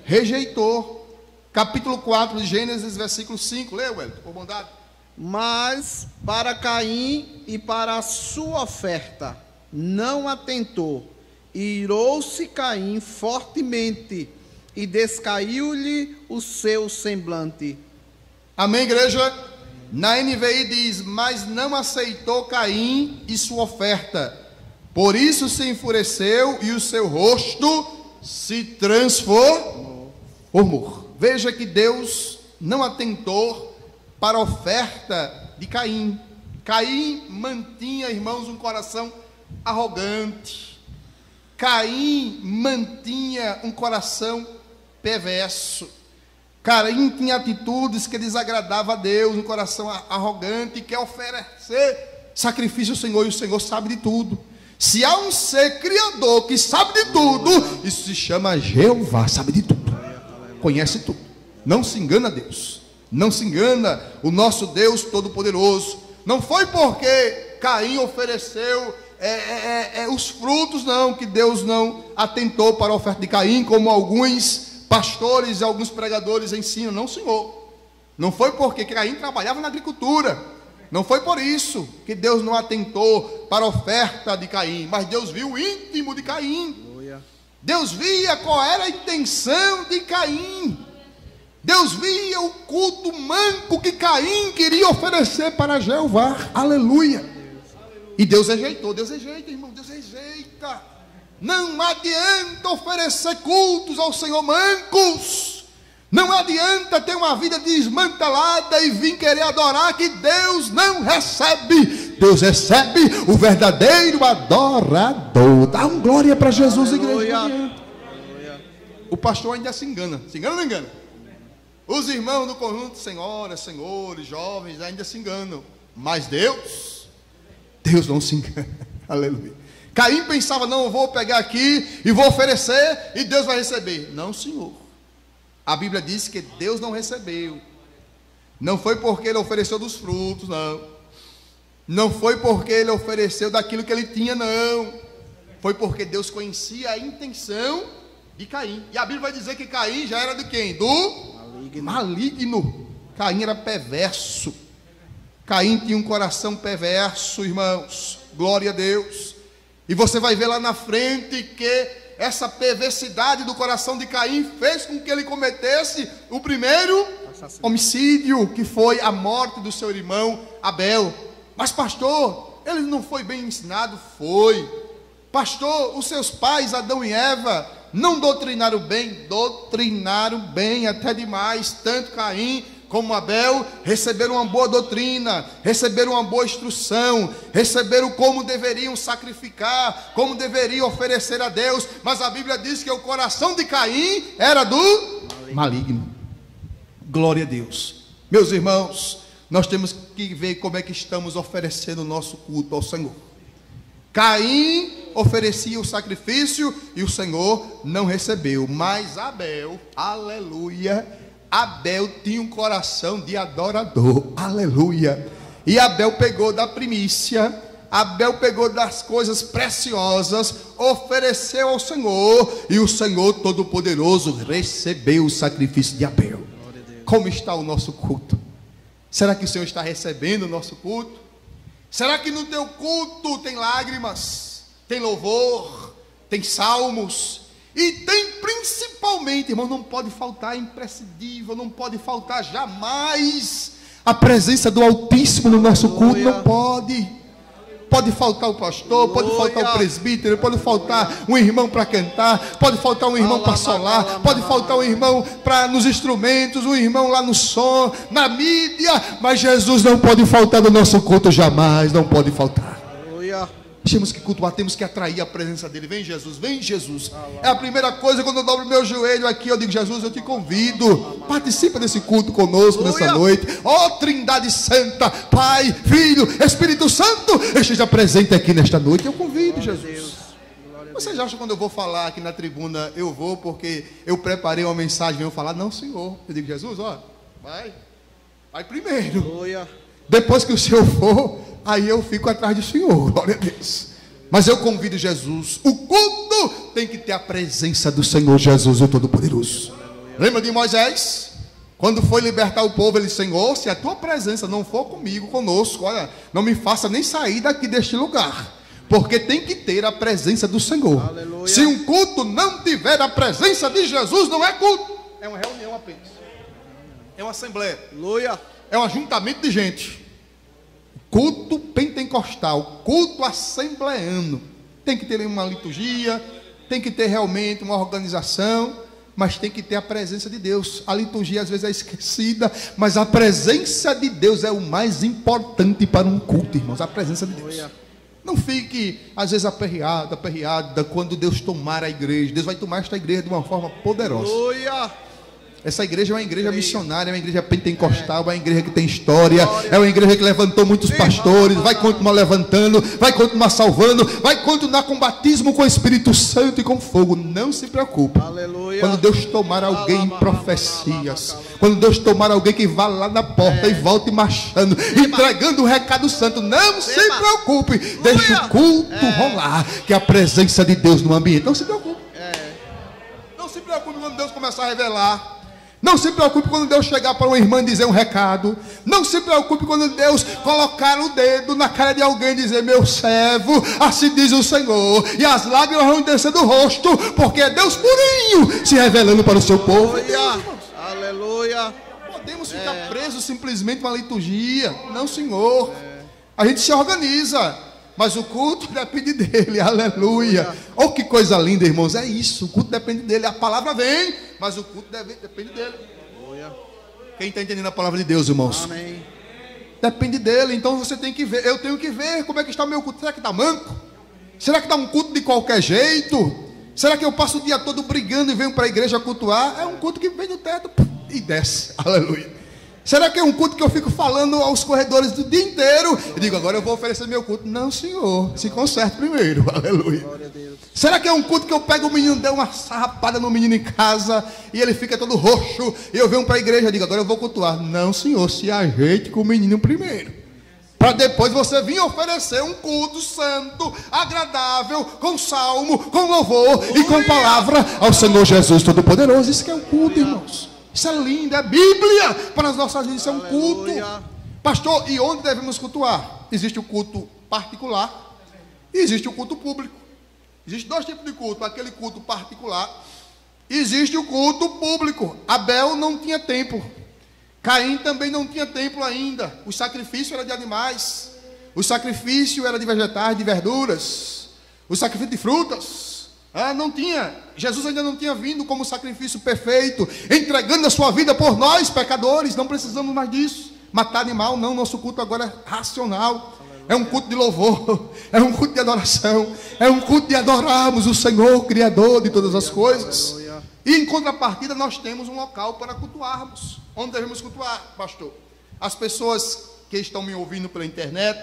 Rejeitou. Capítulo 4 de Gênesis, versículo 5. Lê, Wellington, por bondade. Mas para Caim e para a sua oferta não atentou. Irou-se Caim fortemente e descaiu-lhe o seu semblante. Amém, igreja? Na NVI diz: mas não aceitou Caim e sua oferta, por isso se enfureceu e o seu rosto se transformou. Veja que Deus não atentou para a oferta de Caim. Caim mantinha, irmãos, um coração arrogante. Caim mantinha um coração perverso. Caim tinha atitudes que desagradavam a Deus, um coração arrogante, quer oferecer sacrifício ao Senhor, e o Senhor sabe de tudo. Se há um ser criador que sabe de tudo, isso se chama Jeová, sabe de tudo, conhece tudo. Não se engana Deus, não se engana o nosso Deus Todo-Poderoso. Não foi porque Caim ofereceu os frutos, não, que Deus não atentou para a oferta de Caim, como alguns pastores e alguns pregadores ensinam. Não, senhor. Não foi porque Caim trabalhava na agricultura, não foi por isso que Deus não atentou para a oferta de Caim, mas Deus viu o íntimo de Caim. Deus via qual era a intenção de Caim. Deus via o culto manco que Caim queria oferecer para Jeová. Aleluia. E Deus rejeitou. Deus rejeita, irmão, Deus rejeita. Não adianta oferecer cultos ao Senhor mancos. Não adianta ter uma vida desmantelada e vir querer adorar, que Deus não recebe. Deus recebe o verdadeiro adorador. Dá uma glória para Jesus, igreja. O pastor ainda se engana. Se engana ou não engana? Os irmãos do conjunto, senhoras, senhores, jovens, ainda se enganam. Mas Deus não se engana. Aleluia. Caim pensava: não, eu vou pegar aqui e vou oferecer e Deus vai receber. Não, senhor. A Bíblia diz que Deus não recebeu. Não foi porque ele ofereceu dos frutos, não. Não foi porque ele ofereceu daquilo que ele tinha, não. Foi porque Deus conhecia a intenção de Caim. E a Bíblia vai dizer que Caim já era de quem? Do maligno. Caim era perverso. Caim tinha um coração perverso, irmãos. Glória a Deus. E você vai ver lá na frente que essa perversidade do coração de Caim fez com que ele cometesse o primeiro homicídio, que foi a morte do seu irmão Abel. Mas pastor, ele não foi bem ensinado? Foi. Pastor, os seus pais, Adão e Eva, não doutrinaram bem? Doutrinaram bem até demais. Tanto Caim como Abel receberam uma boa doutrina, receberam uma boa instrução, receberam como deveriam sacrificar, como deveriam oferecer a Deus. Mas a Bíblia diz que o coração de Caim era do maligno. Glória a Deus. Meus irmãos, nós temos que ver como é que estamos oferecendo o nosso culto ao Senhor. Caim oferecia o sacrifício e o Senhor não recebeu. Mas Abel, aleluia, Abel tinha um coração de adorador, aleluia. E Abel pegou da primícia, Abel pegou das coisas preciosas, ofereceu ao Senhor, e o Senhor Todo-Poderoso recebeu o sacrifício de Abel. Como está o nosso culto? Será que o Senhor está recebendo o nosso culto? Será que no teu culto tem lágrimas, tem louvor, tem salmos? E tem principalmente, irmão, não pode faltar, é imprescindível, não pode faltar jamais a presença do Altíssimo no nosso culto. Não pode. Pode faltar o pastor, pode faltar o presbítero, pode faltar um irmão para cantar, pode faltar um irmão para solar, pode faltar um irmão para nos instrumentos, um irmão lá no som, na mídia, mas Jesus não pode faltar no nosso culto jamais, não pode faltar. Temos que cultuar, temos que atrair a presença dele. Vem Jesus, vem Jesus. É a primeira coisa, quando eu dobro meu joelho aqui, eu digo: Jesus, eu te convido, participa desse culto conosco nessa noite. Ó Trindade Santa, Pai, Filho, Espírito Santo, esteja presente aqui nesta noite. Eu convido, Jesus. Vocês acham que quando eu vou falar aqui na tribuna, eu vou porque eu preparei uma mensagem e venho falar? Não, Senhor. Eu digo: Jesus, ó, vai primeiro. Depois que o Senhor for, aí eu fico atrás do Senhor, glória a Deus. Mas eu convido Jesus. O culto tem que ter a presença do Senhor Jesus, o Todo-Poderoso. Lembra de Moisés? Quando foi libertar o povo, ele disse: Senhor, se a tua presença não for comigo, conosco, olha, não me faça nem sair daqui deste lugar. Porque tem que ter a presença do Senhor. Aleluia. Se um culto não tiver a presença de Jesus, não é culto. É uma reunião apenas. É uma assembleia. Aleluia. É um ajuntamento de gente. Culto pentecostal, culto assembleano. Tem que ter uma liturgia, tem que ter realmente uma organização, mas tem que ter a presença de Deus. A liturgia às vezes é esquecida, mas a presença de Deus é o mais importante para um culto, irmãos. A presença de Deus. Não fique às vezes aperreada quando Deus tomar a igreja. Deus vai tomar esta igreja de uma forma poderosa. Essa igreja é uma igreja missionária, é uma igreja pentecostal, é uma igreja que tem história, é uma igreja que levantou muitos pastores, vai continuar levantando, vai continuar salvando, vai continuar com batismo com o Espírito Santo e com fogo. Não se preocupe. Aleluia. Quando Deus tomar alguém em profecias, quando Deus tomar alguém que vá lá na porta e volte marchando, entregando o recado santo, não se preocupe. Deixe o culto rolar, que é a presença de Deus no ambiente. Não se preocupe. Não se preocupe quando Deus começar a revelar. Não se preocupe quando Deus chegar para uma irmã e dizer um recado. Não se preocupe quando Deus colocar o dedo na cara de alguém e dizer: meu servo, assim diz o Senhor. E as lágrimas vão descer do rosto, porque é Deus purinho se revelando para o seu povo. Aleluia. Podemos ficar presos simplesmente com a liturgia? Não, Senhor. A gente se organiza, mas o culto depende dele. Aleluia. Oh, que coisa linda, irmãos. É isso, o culto depende dele. A palavra vem, mas o culto depende dele. Quem está entendendo a palavra de Deus, irmãos? Amém. Depende dele. Então você tem que ver. Eu tenho que ver como é que está o meu culto. Será que está manco? Será que está um culto de qualquer jeito? Será que eu passo o dia todo brigando e venho para a igreja cultuar? É um culto que vem do teto e desce. Aleluia. Será que é um culto que eu fico falando aos corredores do dia inteiro? Eu digo: agora eu vou oferecer meu culto. Não, Senhor, se conserte primeiro. Aleluia. Será que é um culto que eu pego o menino, dou uma sarrapada no menino em casa e ele fica todo roxo e eu venho para a igreja e digo: agora eu vou cultuar? Não, Senhor, se ajeite com o menino primeiro. para depois você vir oferecer um culto santo, agradável, com salmo, com louvor e com palavra ao Senhor Jesus Todo-Poderoso. Isso que é um culto, irmãos. Isso é lindo, é Bíblia para as nossas vidas, isso é um culto. Pastor, e onde devemos cultuar? Existe o culto particular e existe o culto público. Existem dois tipos de culto, aquele culto particular, existe o culto público. Abel não tinha templo, Caim também não tinha templo ainda. O sacrifício era de animais, o sacrifício era de vegetais, de verduras, o sacrifício de frutas. Não tinha. Jesus ainda não tinha vindo como sacrifício perfeito, entregando a sua vida por nós, pecadores. Não precisamos mais disso. Matar animal, não. Nosso culto agora é racional. É um culto de louvor, é um culto de adoração, é um culto de adorarmos o Senhor, Criador de todas as coisas. E em contrapartida nós temos um local para cultuarmos. Onde devemos cultuar, pastor? As pessoas que estão me ouvindo pela internet,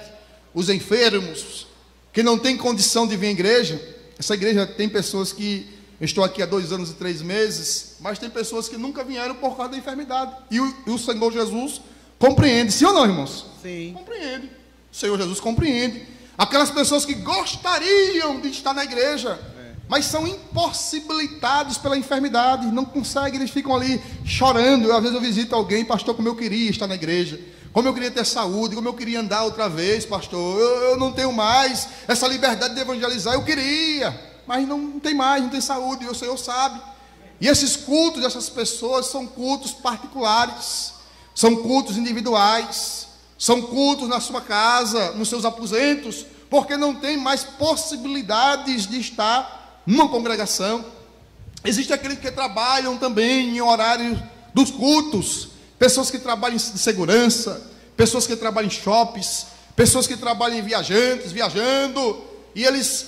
os enfermos, que não têm condição de vir à igreja. Essa igreja tem pessoas que, eu estou aqui há 2 anos e 3 meses, mas tem pessoas que nunca vieram por causa da enfermidade. E o Senhor Jesus compreende, sim ou não, irmãos? Sim. Compreende. O Senhor Jesus compreende. Aquelas pessoas que gostariam de estar na igreja, mas são impossibilitados pela enfermidade, não conseguem, eles ficam ali chorando. Às vezes eu visito alguém, pastor, como eu queria estar na igreja, como eu queria ter saúde, como eu queria andar outra vez, pastor, eu não tenho mais essa liberdade de evangelizar, eu queria, mas não tem mais, não tem saúde, o Senhor sabe. E esses cultos dessas pessoas são cultos particulares, são cultos individuais, são cultos na sua casa, nos seus aposentos, porque não tem mais possibilidades de estar numa congregação. Existem aqueles que trabalham também em horário dos cultos, pessoas que trabalham de segurança, pessoas que trabalham em shoppings, pessoas que trabalham em viajando, e eles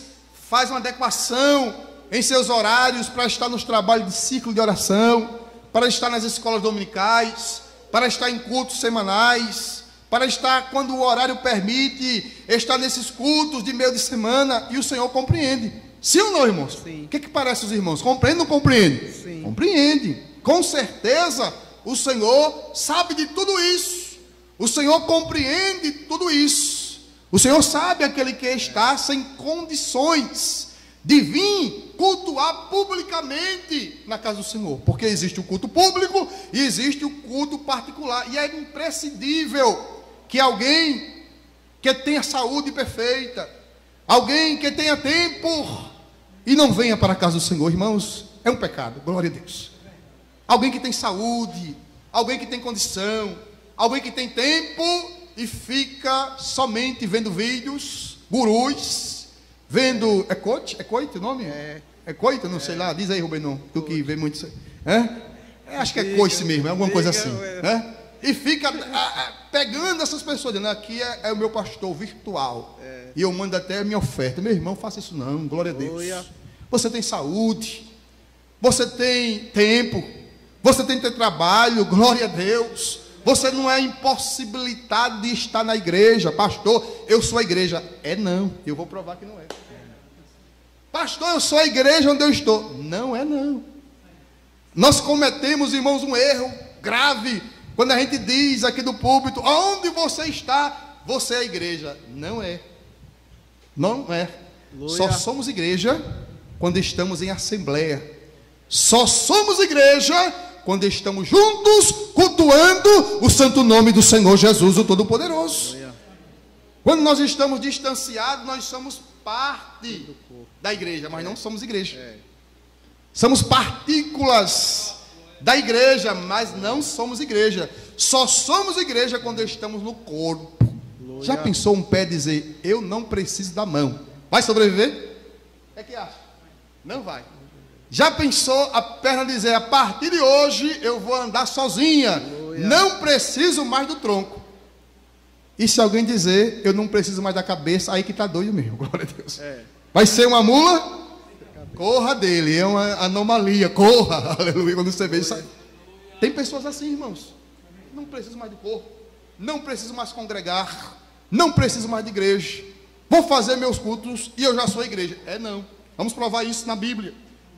fazem uma adequação em seus horários para estar nos trabalhos de ciclo de oração, para estar nas escolas dominicais, para estar em cultos semanais, para estar, quando o horário permite, estar nesses cultos de meio de semana, e o Senhor compreende. Sim ou não, irmãos? Sim. O que parece os irmãos? Compreende ou não compreende? Sim. Compreende. Com certeza, o Senhor sabe de tudo isso. O Senhor compreende tudo isso. O Senhor sabe aquele que está sem condições de vir cultuar publicamente na casa do Senhor, porque existe o culto público e existe o culto particular, e é imprescindível que alguém que tenha saúde perfeita, alguém que tenha tempo e não venha para a casa do Senhor, irmãos, é um pecado, glória a Deus. Alguém que tem saúde, alguém que tem condição, alguém que tem tempo e fica somente vendo vídeos, gurus, vendo, é coito o nome? É coito, não sei lá, diz aí, Rubenão, tu que vê muito isso aí. Acho que é coice mesmo, é alguma coisa assim. E fica pegando essas pessoas, dizendo, aqui é o meu pastor virtual, e eu mando até a minha oferta. Meu irmão, faça isso não, glória a Deus. Você tem saúde, você tem tempo, você tem que ter trabalho, glória a Deus. Você não é impossibilitado de estar na igreja. Pastor, eu sou a igreja. Não, eu vou provar que não é. Pastor, eu sou a igreja onde eu estou. Não é não. Nós cometemos, irmãos, um erro grave quando a gente diz aqui do púlpito, aonde você está, você é a igreja. Não é. Não é. Só somos igreja quando estamos em assembleia. Só somos igreja quando estamos juntos, cultuando o santo nome do Senhor Jesus, o Todo-Poderoso. Quando nós estamos distanciados, nós somos parte da igreja, mas não somos igreja. Somos partículas da igreja, mas não somos igreja. Só somos igreja quando estamos no corpo. Já pensou um pé dizer, eu não preciso da mão? Vai sobreviver? O que acha? Não vai. Já pensou a perna dizer, a partir de hoje eu vou andar sozinha, não preciso mais do tronco? E se alguém dizer, eu não preciso mais da cabeça, aí que está doido mesmo, glória a Deus. Vai ser uma mula? Corra dele, é uma anomalia, corra, aleluia, quando você vê isso. Tem pessoas assim, irmãos, não preciso mais do corpo, não preciso mais congregar, não preciso mais de igreja, vou fazer meus cultos e eu já sou igreja. Não, vamos provar isso na Bíblia.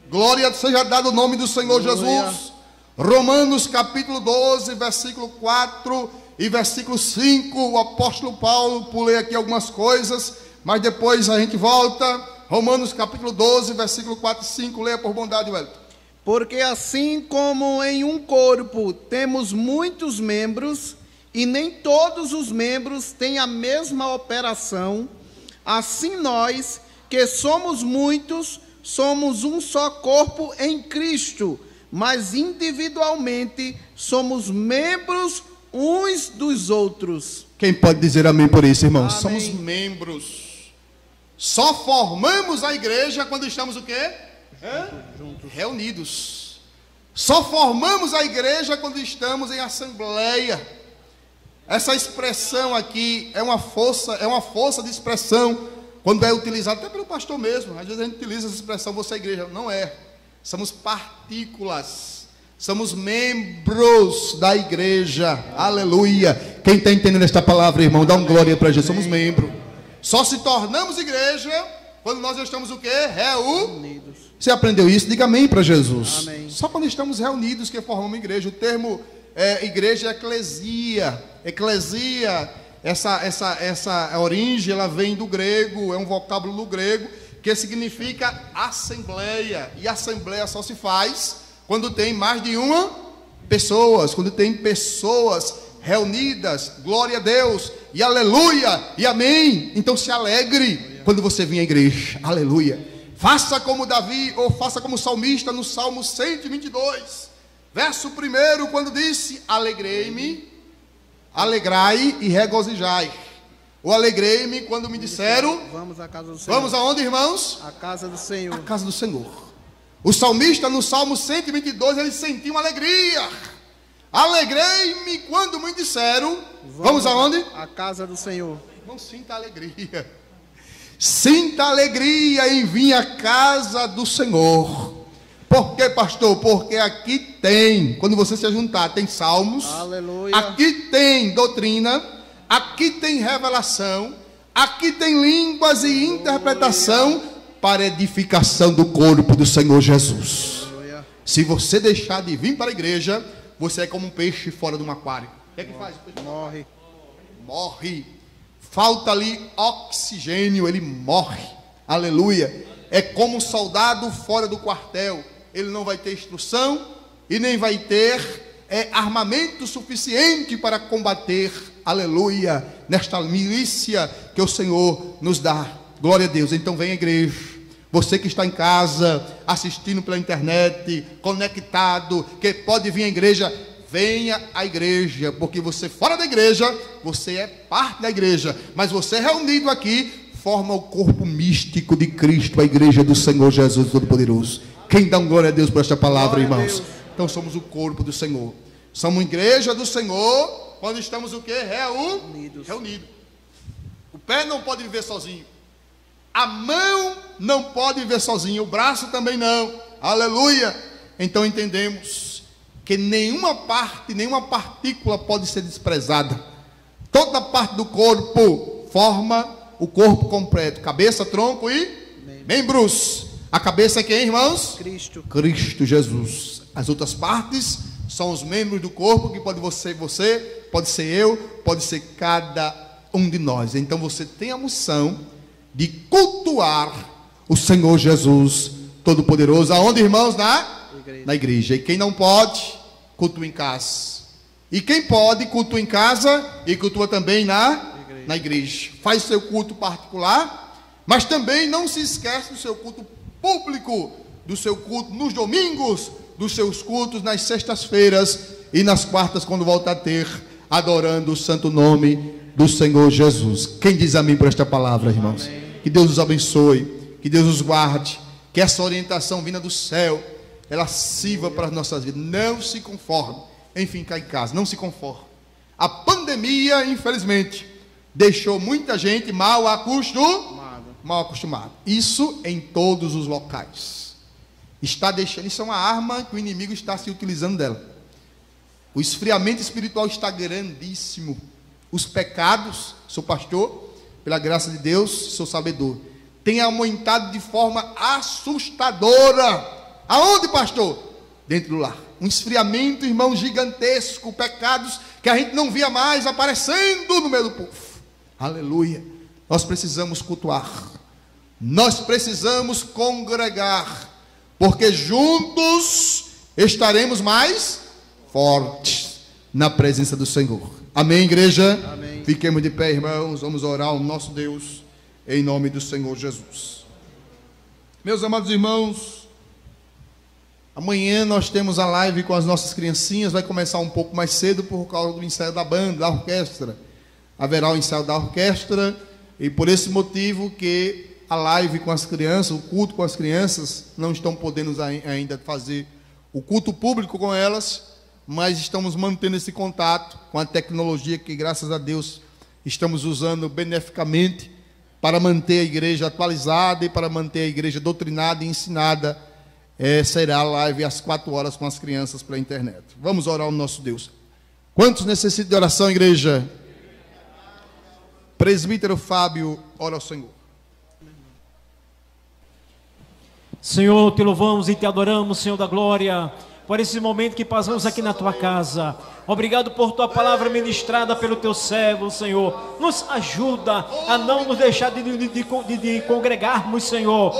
Glória seja dado o nome do Senhor Jesus. Romanos capítulo 12, versículo 4 e versículo 5, o apóstolo Paulo, pulei aqui algumas coisas, mas depois a gente volta. Romanos capítulo 12, versículo 4 e 5, leia por bondade, Wellington. Porque assim como em um corpo temos muitos membros, e nem todos os membros têm a mesma operação, assim nós, que somos muitos, somos um só corpo em Cristo, mas individualmente somos membros uns dos outros. Quem pode dizer amém por isso, irmãos? Amém. Somos membros. Só formamos a igreja quando estamos o quê? Juntos. Reunidos. Só formamos a igreja quando estamos em assembleia. Essa expressão aqui é uma força de expressão quando é utilizada até pelo pastor mesmo. Às vezes a gente utiliza essa expressão, você é igreja. Não é. Somos partículas. Somos membros da igreja. Aleluia. Quem está entendendo esta palavra, irmão, dá uma glória para Jesus. Somos membros. Só se tornamos igreja quando nós estamos o quê? Reunidos. Você aprendeu isso? Diga amém para Jesus. Amém. Só quando estamos reunidos que formamos igreja. O termo igreja é eclesia. Eclesia, essa origem, ela vem do grego, é um vocábulo do grego, que significa assembleia. E assembleia só se faz quando tem mais de uma pessoas, quando tem pessoas reunidas. Glória a Deus, e aleluia, e amém. Então se alegre quando você vir à igreja, aleluia. Faça como Davi, ou faça como o salmista no Salmo 122, verso 1, quando disse: alegrei-me, alegrai e regozijai. Ou alegrei-me quando me disseram: vamos à casa do Senhor. Vamos aonde, irmãos? À casa do Senhor. A casa do Senhor. O salmista no Salmo 122, ele sentiu uma alegria. Alegrei-me quando me disseram: vamos aonde? À casa do Senhor. Não sinta alegria. Sinta alegria em vir à casa do Senhor. Por quê, pastor? Porque aqui tem, quando você se juntar, tem salmos. Aleluia. Aqui tem doutrina. Aqui tem revelação. Aqui tem línguas e interpretação para edificação do corpo do Senhor Jesus. Aleluia. Se você deixar de vir para a igreja, você é como um peixe fora de um aquário. O que é que faz? Morre. Morre. Falta ali oxigênio, ele morre. Aleluia. É como um soldado fora do quartel. Ele não vai ter instrução e nem vai ter armamento suficiente para combater, aleluia, nesta milícia que o Senhor nos dá. Glória a Deus. Então vem à igreja. Você que está em casa, assistindo pela internet, conectado, que pode vir à igreja, venha à igreja, porque você fora da igreja, você é parte da igreja, mas você reunido aqui, forma o corpo místico de Cristo, a igreja do Senhor Jesus Todo-Poderoso. Quem dá um glória a Deus por esta palavra, irmãos? Então somos o corpo do Senhor. Somos igreja do Senhor quando estamos o quê? Reunidos. O pé não pode viver sozinho. A mão não pode viver sozinha. O braço também não. Aleluia. Então entendemos que nenhuma parte, nenhuma partícula pode ser desprezada. Toda parte do corpo forma o corpo completo. Cabeça, tronco e membros. A cabeça é quem, irmãos? Cristo Jesus. As outras partes são os membros do corpo, que pode ser você, pode ser eu, pode ser cada um de nós. Então você tem a missão de cultuar o Senhor Jesus Todo-Poderoso. Aonde, irmãos? Na igreja. E quem não pode, cultua em casa. E quem pode, cultua em casa e cultua também na igreja. Faz seu culto particular, mas também não se esquece do seu culto público, do seu culto nos domingos, dos seus cultos nas sextas-feiras e nas quartas, quando volta a ter, adorando o santo nome do Senhor Jesus. Quem diz amém por esta palavra, irmãos? Amém. Que Deus os abençoe, que Deus os guarde, que essa orientação vinda do céu, ela sirva para as nossas vidas. Não se conforme em ficar em casa, não se conforme. A pandemia, infelizmente, deixou muita gente mal acostumada. Isso em todos os locais. Está deixando, isso é uma arma que o inimigo está se utilizando dela. O esfriamento espiritual está grandíssimo. Os pecados, sou pastor, pela graça de Deus, sou sabedor, tem aumentado de forma assustadora. Aonde, pastor? Dentro do lar. Um esfriamento, irmão, gigantesco. Pecados que a gente não via mais aparecendo no meio do povo. Aleluia. Nós precisamos cultuar, nós precisamos congregar, porque juntos estaremos mais fortes na presença do Senhor. Amém, igreja? Amém. Fiquemos de pé, irmãos, vamos orar ao nosso Deus, em nome do Senhor Jesus. Meus amados irmãos, amanhã nós temos a live com as nossas criancinhas, vai começar um pouco mais cedo por causa do ensaio da banda, da orquestra. Haverá o ensaio da orquestra, e por esse motivo que a live com as crianças, o culto com as crianças, não estão podendo ainda fazer o culto público com elas, mas estamos mantendo esse contato com a tecnologia que, graças a Deus, estamos usando beneficamente para manter a igreja atualizada e para manter a igreja doutrinada e ensinada. Será a live às 4 horas com as crianças pela internet. Vamos orar ao nosso Deus. Quantos necessitam de oração, igreja? Presbítero Fábio, ora ao Senhor. Senhor, te louvamos e te adoramos, Senhor da glória, por esse momento que passamos aqui na tua casa. Obrigado por tua palavra ministrada pelo teu servo, Senhor. Nos ajuda a não nos deixar de congregarmos, Senhor.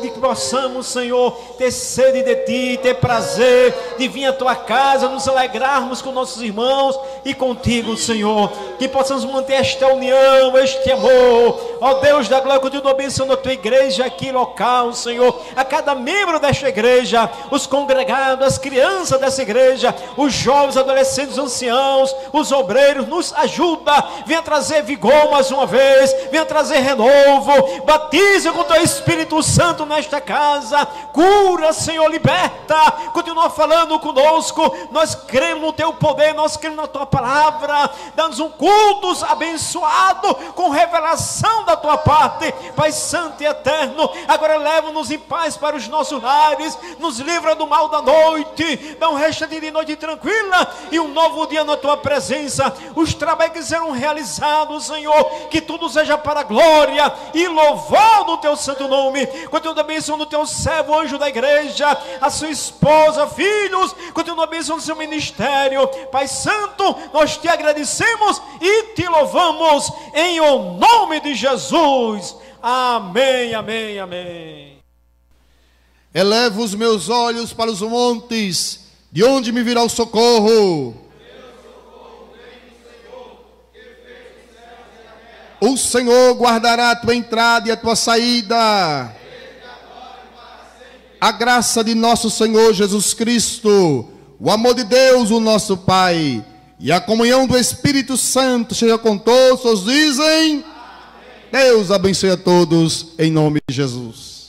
De que possamos, Senhor, ter sede de ti, ter prazer de vir à tua casa, nos alegrarmos com nossos irmãos e contigo, Senhor. Que possamos manter esta união, este amor. Ó Deus da glória, continua abençoando a tua igreja aqui local, Senhor. A cada membro desta igreja, os congregados, as crianças dessa igreja, os jovens, adolescentes, os anciãos, os obreiros, nos ajuda, venha trazer vigor mais uma vez, venha trazer renovo, batiza com o teu Espírito Santo nesta casa, cura, Senhor, liberta, continua falando conosco, nós cremos no teu poder, nós cremos na tua palavra, dá-nos um culto abençoado, com revelação da tua parte, Pai Santo e Eterno. Agora leva-nos em paz para os nossos lares, nos livra do mal da noite, dá um restante de noite tranquila e um novo dia na tua presença, os trabalhos que serão realizados, Senhor, que tudo seja para a glória e louvor do teu santo nome. Continua a bênção do teu servo, anjo da igreja, a sua esposa, filhos, continua a bênção do seu ministério. Pai Santo, nós te agradecemos e te louvamos em o nome de Jesus. Amém, amém, amém. Elevo os meus olhos para os montes, de onde me virá o socorro? O Senhor guardará a tua entrada e a tua saída. A graça de nosso Senhor Jesus Cristo, o amor de Deus, o nosso Pai, e a comunhão do Espírito Santo seja com todos os dizem. Amém. Deus abençoe a todos em nome de Jesus.